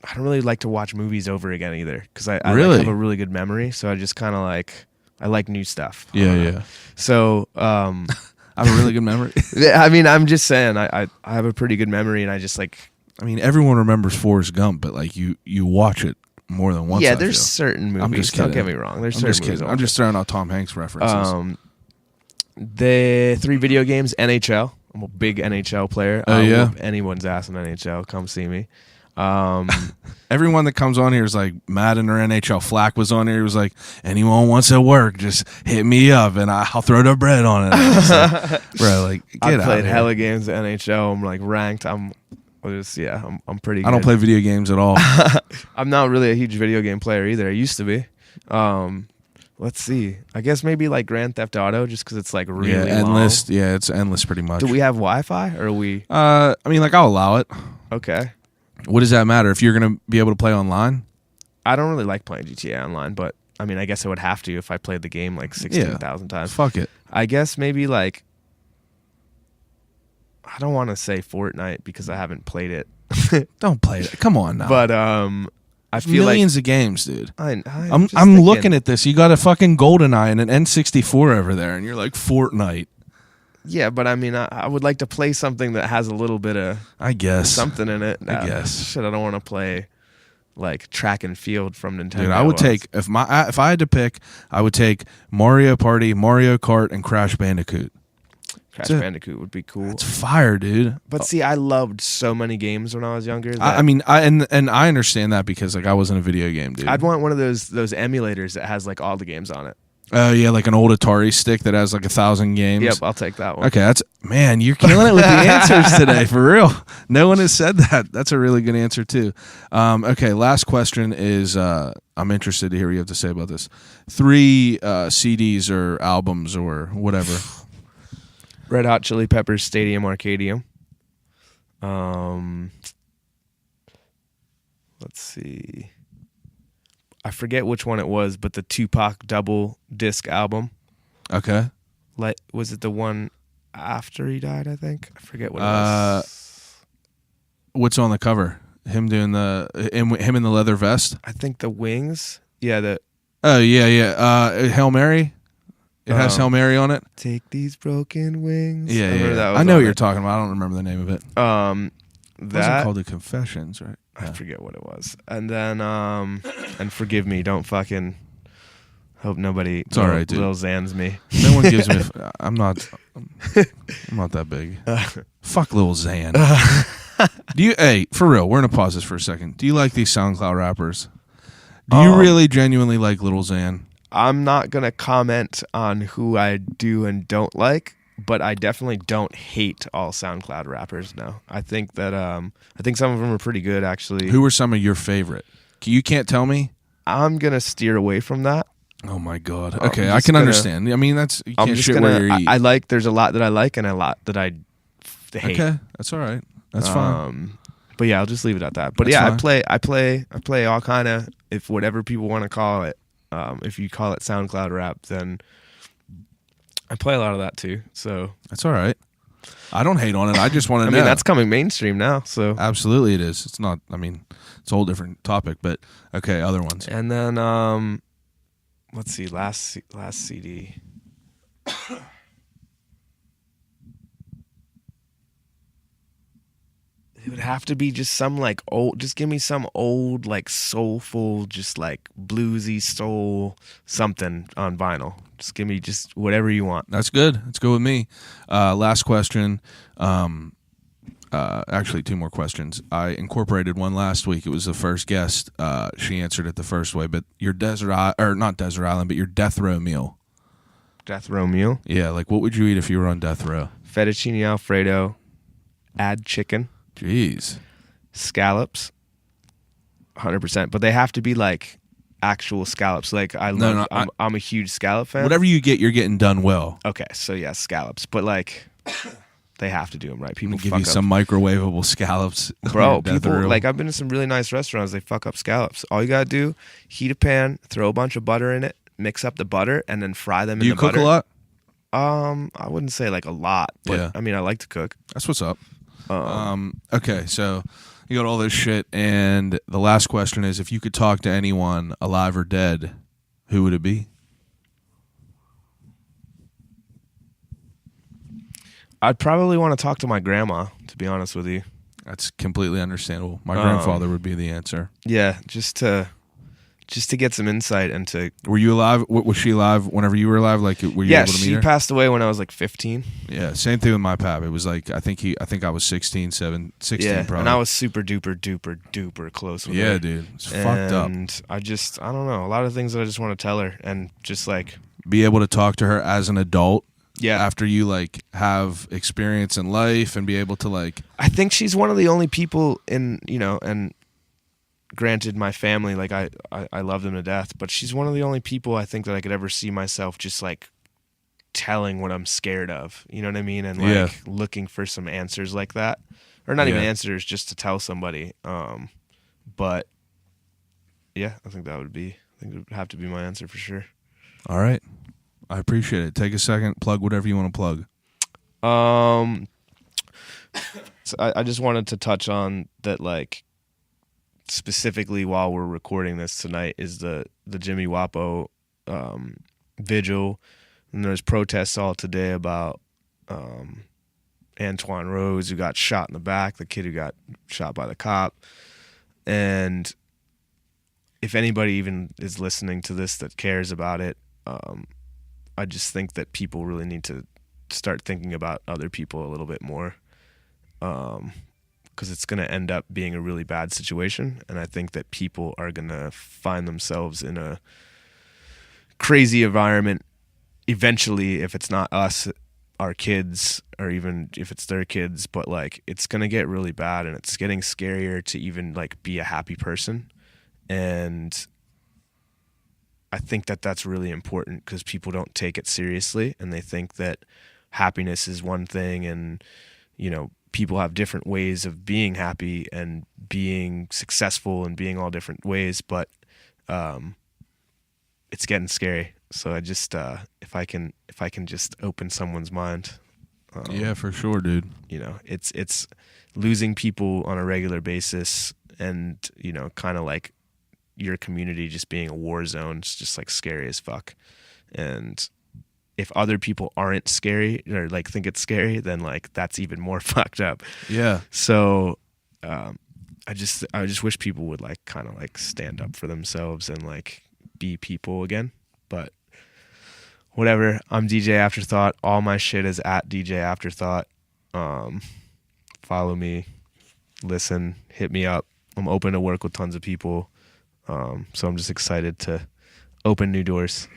Speaker 4: I don't really like to watch movies over again either because I
Speaker 1: really?
Speaker 4: Like, have a really good memory, so I just kind of like I like new stuff.
Speaker 1: Yeah.
Speaker 4: So
Speaker 1: I have a really good memory.
Speaker 4: I mean, I'm just saying I have a pretty good memory, and I just like.
Speaker 1: I mean, everyone remembers Forrest Gump, but like you watch it more than once.
Speaker 4: Yeah,
Speaker 1: I
Speaker 4: there's
Speaker 1: feel.
Speaker 4: certain movies.
Speaker 1: I'm just kidding.
Speaker 4: Don't get me wrong. There's
Speaker 1: I'm
Speaker 4: certain
Speaker 1: just
Speaker 4: movies.
Speaker 1: kidding. I'm just throwing out Tom Hanks references.
Speaker 4: The 3 video games, NHL. I'm a big NHL player.
Speaker 1: Oh yeah.
Speaker 4: Whoop anyone's ass in NHL. Come see me.
Speaker 1: Everyone that comes on here is like Madden or NHL. Flack was on here. He was like, anyone wants to work, just hit me up and I'll throw the bread on it. Like, bro, like get
Speaker 4: I
Speaker 1: out
Speaker 4: played
Speaker 1: of here.
Speaker 4: hella games at NHL. I'm like ranked. I'm pretty good.
Speaker 1: I don't play video games at all.
Speaker 4: I'm not really a huge video game player either. I used to be. Let's see. I guess maybe like Grand Theft Auto, just because it's like really
Speaker 1: endless.
Speaker 4: long.
Speaker 1: Yeah, it's endless pretty much.
Speaker 4: Do we have Wi-Fi or are we?
Speaker 1: I mean, like I'll allow it.
Speaker 4: Okay.
Speaker 1: What does that matter if you're gonna be able to play online?
Speaker 4: I don't really like playing GTA Online, but I mean, I guess I would have to if I played the game like 16,000 times.
Speaker 1: Fuck it.
Speaker 4: I guess maybe like. I don't want to say Fortnite because I haven't played it.
Speaker 1: Don't play it. Come on now.
Speaker 4: But I feel
Speaker 1: millions of games, dude.
Speaker 4: I'm
Speaker 1: looking at this. You got a fucking GoldenEye and an N64 over there, and you're like Fortnite.
Speaker 4: Yeah, but I mean, I would like to play something that has a little bit of,
Speaker 1: I guess,
Speaker 4: something in it.
Speaker 1: I guess.
Speaker 4: Shit, I don't want to play like track and field from Nintendo.
Speaker 1: Dude, I would take if I had to pick, I would take Mario Party, Mario Kart, and Crash Bandicoot.
Speaker 4: Crash Bandicoot would be cool.
Speaker 1: It's fire, dude.
Speaker 4: But see, I loved so many games when I was younger.
Speaker 1: I mean, I understand that because like I wasn't a video game dude.
Speaker 4: I'd want one of those emulators that has like all the games on it.
Speaker 1: Oh yeah, like an old Atari stick that has like 1,000 games.
Speaker 4: Yep, I'll take that one.
Speaker 1: Okay, man, you're killing it with the answers today, for real. No one has said that. That's a really good answer too. Okay, last question is I'm interested to hear what you have to say about this. 3 CDs or albums or whatever.
Speaker 4: Red Hot Chili Peppers Stadium Arcadium. Let's see. I forget which one it was, but the Tupac double disc album.
Speaker 1: Okay.
Speaker 4: Like, was it the one after he died? I think I forget what it was.
Speaker 1: What's on the cover? Him doing him in the leather vest.
Speaker 4: I think the Wings. Yeah.
Speaker 1: Oh yeah. Hail Mary. It has Hail Mary on it.
Speaker 4: Take these broken wings.
Speaker 1: Yeah. I know what you're talking about. I don't remember the name of it.
Speaker 4: That
Speaker 1: wasn't called The Confessions, right?
Speaker 4: I forget what it was. And then and forgive me, don't fucking hope nobody
Speaker 1: it's all right, dude.
Speaker 4: Lil Xans me.
Speaker 1: No one gives me I'm not that big. Fuck Lil Xan. Hey, for real, we're gonna pause this for a second. Do you like these SoundCloud rappers? Do you really genuinely like Lil Xan?
Speaker 4: I'm not gonna comment on who I do and don't like, but I definitely don't hate all SoundCloud rappers. No, I think that I think some of them are pretty good actually.
Speaker 1: Who are some of your favorite? You can't tell me.
Speaker 4: I'm gonna steer away from that.
Speaker 1: Oh my god. Okay, I can understand. I mean, that's you can't shit where you're eating.
Speaker 4: I like. There's a lot that I like and a lot that I hate.
Speaker 1: Okay, that's all right. That's fine.
Speaker 4: But yeah, I'll just leave it at that. But
Speaker 1: that's
Speaker 4: yeah,
Speaker 1: fine.
Speaker 4: I play all kind of, if whatever people want to call it. If you call it SoundCloud rap, then I play a lot of that too. So
Speaker 1: that's all right. I don't hate on it. I just want to know.
Speaker 4: I mean, that's coming mainstream now. So
Speaker 1: absolutely, it is. It's not. I mean, it's a whole different topic. But okay, other ones.
Speaker 4: And then let's see. Last CD. It would have to be just some like old, just give me some old like soulful, just like bluesy soul something on vinyl. Just give me just whatever you want.
Speaker 1: That's good. Let's go with me. Last question. Actually, 2 more questions. I incorporated one last week. It was the first guest. She answered it the first way, but your not desert island, but your death row meal.
Speaker 4: Death row meal?
Speaker 1: Yeah, like what would you eat if you were on death row?
Speaker 4: Fettuccine Alfredo, add chicken.
Speaker 1: Jeez.
Speaker 4: Scallops. 100%. But they have to be like actual scallops. Like I'm a huge scallop fan.
Speaker 1: Whatever you get, you're getting done well.
Speaker 4: Okay, so yeah, scallops. But like they have to do them right. People
Speaker 1: give
Speaker 4: fuck
Speaker 1: you
Speaker 4: up.
Speaker 1: some microwavable scallops.
Speaker 4: Bro, people, like I've been to some really nice restaurants, they fuck up scallops. All you gotta do, heat a pan, throw a bunch of butter in it, mix up the butter, and then fry them in the butter.
Speaker 1: Do you cook a
Speaker 4: lot? I wouldn't say like a lot, but
Speaker 1: Yeah.
Speaker 4: I mean I like to cook.
Speaker 1: That's what's up. Okay, so you got all this shit, and the last question is, if you could talk to anyone, alive or dead, who would it be?
Speaker 4: I'd probably want to talk to my grandma, to be honest with you.
Speaker 1: That's completely understandable. My grandfather would be the answer.
Speaker 4: Yeah, just to get some insight and to.
Speaker 1: Were you alive? Was she alive whenever you were alive? Like, were you able to meet her?
Speaker 4: She passed away when I was like 15.
Speaker 1: Yeah, same thing with my pap. It was like I think I was 16
Speaker 4: Yeah,
Speaker 1: probably.
Speaker 4: and I was super duper duper duper close with her.
Speaker 1: Yeah, dude, it's fucked up.
Speaker 4: And I don't know, a lot of things that I just want to tell her, and just like
Speaker 1: Be able to talk to her as an adult.
Speaker 4: Yeah.
Speaker 1: After you like have experience in life and be able to like.
Speaker 4: I think she's one of the only people in, and granted my family, like I love them to death, but she's one of the only people I think that I could ever see myself just like telling what I'm scared of. You know what I mean? And like looking for some answers like that. Or not even answers, just to tell somebody. But yeah, I think it would have to be my answer for sure.
Speaker 1: All right. I appreciate it. Take a second, plug whatever you want to plug.
Speaker 4: So I just wanted to touch on that, like, specifically while we're recording this tonight is the Jimmy Wopo vigil, and there's protests all today about Antoine Rose, who got shot in the back, the kid who got shot by the cop. And if anybody even is listening to this that cares about it, I just think that people really need to start thinking about other people a little bit more, because it's going to end up being a really bad situation. And I think that people are going to find themselves in a crazy environment eventually, if it's not us, our kids, or even if it's their kids. But like, it's going to get really bad, and it's getting scarier to even like be a happy person. And I think that that's really important, because people don't take it seriously, and they think that happiness is one thing, and people have different ways of being happy and being successful and being all different ways, but it's getting scary. So I just if I can just open someone's mind.
Speaker 1: Yeah, for sure, dude.
Speaker 4: It's losing people on a regular basis, and kind of like your community just being a war zone. It's just like scary as fuck. And if other people aren't scary or like think it's scary, then like that's even more fucked up.
Speaker 1: Yeah.
Speaker 4: So I just wish people would like kind of like stand up for themselves and like be people again. But whatever. I'm DJ Afterthought. All my shit is at DJ Afterthought. Follow me, listen, hit me up. I'm open to work with tons of people. So I'm just excited to open new doors.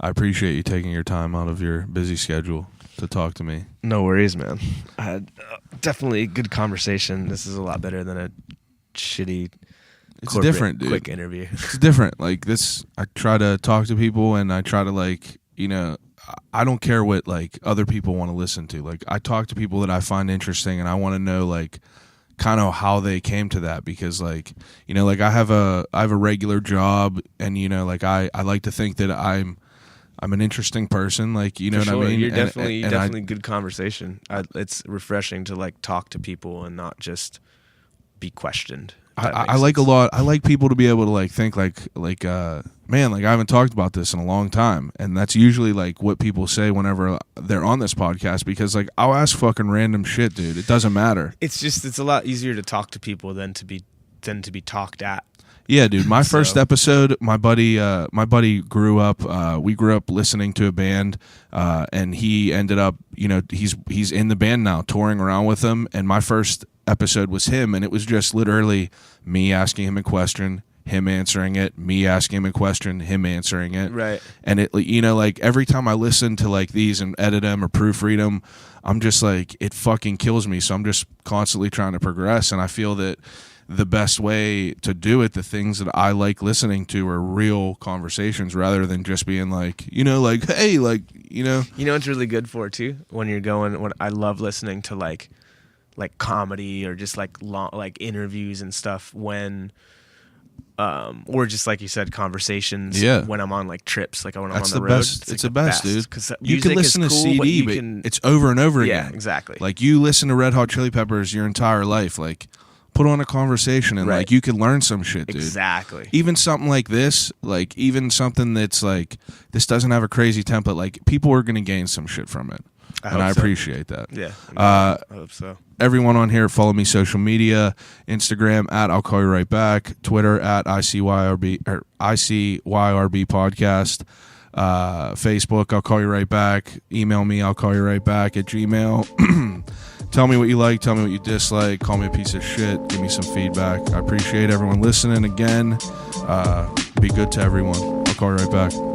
Speaker 1: I appreciate you taking your time out of your busy schedule to talk to me.
Speaker 4: No worries, man. I had definitely a good conversation. This is a lot better than a shitty
Speaker 1: It's different, dude.
Speaker 4: Quick interview.
Speaker 1: It's different. Like this, I try to talk to people, and I try to like, I don't care what like other people want to listen to. Like I talk to people that I find interesting, and I want to know like kind of how they came to that, because like like I have a regular job, and like I like to think that I'm an interesting person, like what I mean.
Speaker 4: You're definitely good conversation. It's refreshing to like talk to people and not just be questioned.
Speaker 1: I like a lot. I like people to be able to like think like man, like I haven't talked about this in a long time, and that's usually like what people say whenever they're on this podcast, because like I'll ask fucking random shit, dude. It doesn't matter.
Speaker 4: It's a lot easier to talk to people than to be talked at.
Speaker 1: Yeah, dude. My first episode, my buddy grew up. We grew up listening to a band, and he ended up, he's in the band now, touring around with them. And my first episode was him, and it was just literally me asking him a question, him answering it, me asking him a question, him answering it.
Speaker 4: Right.
Speaker 1: And it, like every time I listen to like these and edit them or proofread them, I'm just like, it fucking kills me. So I'm just constantly trying to progress, and I feel that the best way to do it, the things that I like listening to, are real conversations rather than just being like, like, hey, like,
Speaker 4: it's really good for too when I love listening to like comedy or just like long, like interviews and stuff or just like you said, conversations.
Speaker 1: Yeah.
Speaker 4: When I'm on like trips, like when I'm
Speaker 1: that's
Speaker 4: on the road.
Speaker 1: Best. It's the best, dude.
Speaker 4: Because
Speaker 1: you can listen to CD, but it's over and over again.
Speaker 4: Yeah, exactly.
Speaker 1: Like you listen to Red Hot Chili Peppers your entire life, like. Put on a conversation and like you can learn some shit, dude.
Speaker 4: Exactly.
Speaker 1: Even something like this, like even something that's like this doesn't have a crazy template, like people are gonna gain some shit from it. I appreciate that.
Speaker 4: Yeah. I hope so.
Speaker 1: Everyone on here, follow me social media, Instagram at I'll Call You Right Back, Twitter at ICYRB podcast, Facebook, I'll Call You Right Back, email me, I'll Call You Right Back at Gmail. Tell me what you like, tell me what you dislike, call me a piece of shit, give me some feedback. I appreciate everyone listening again. Be good to everyone. I'll call you right back.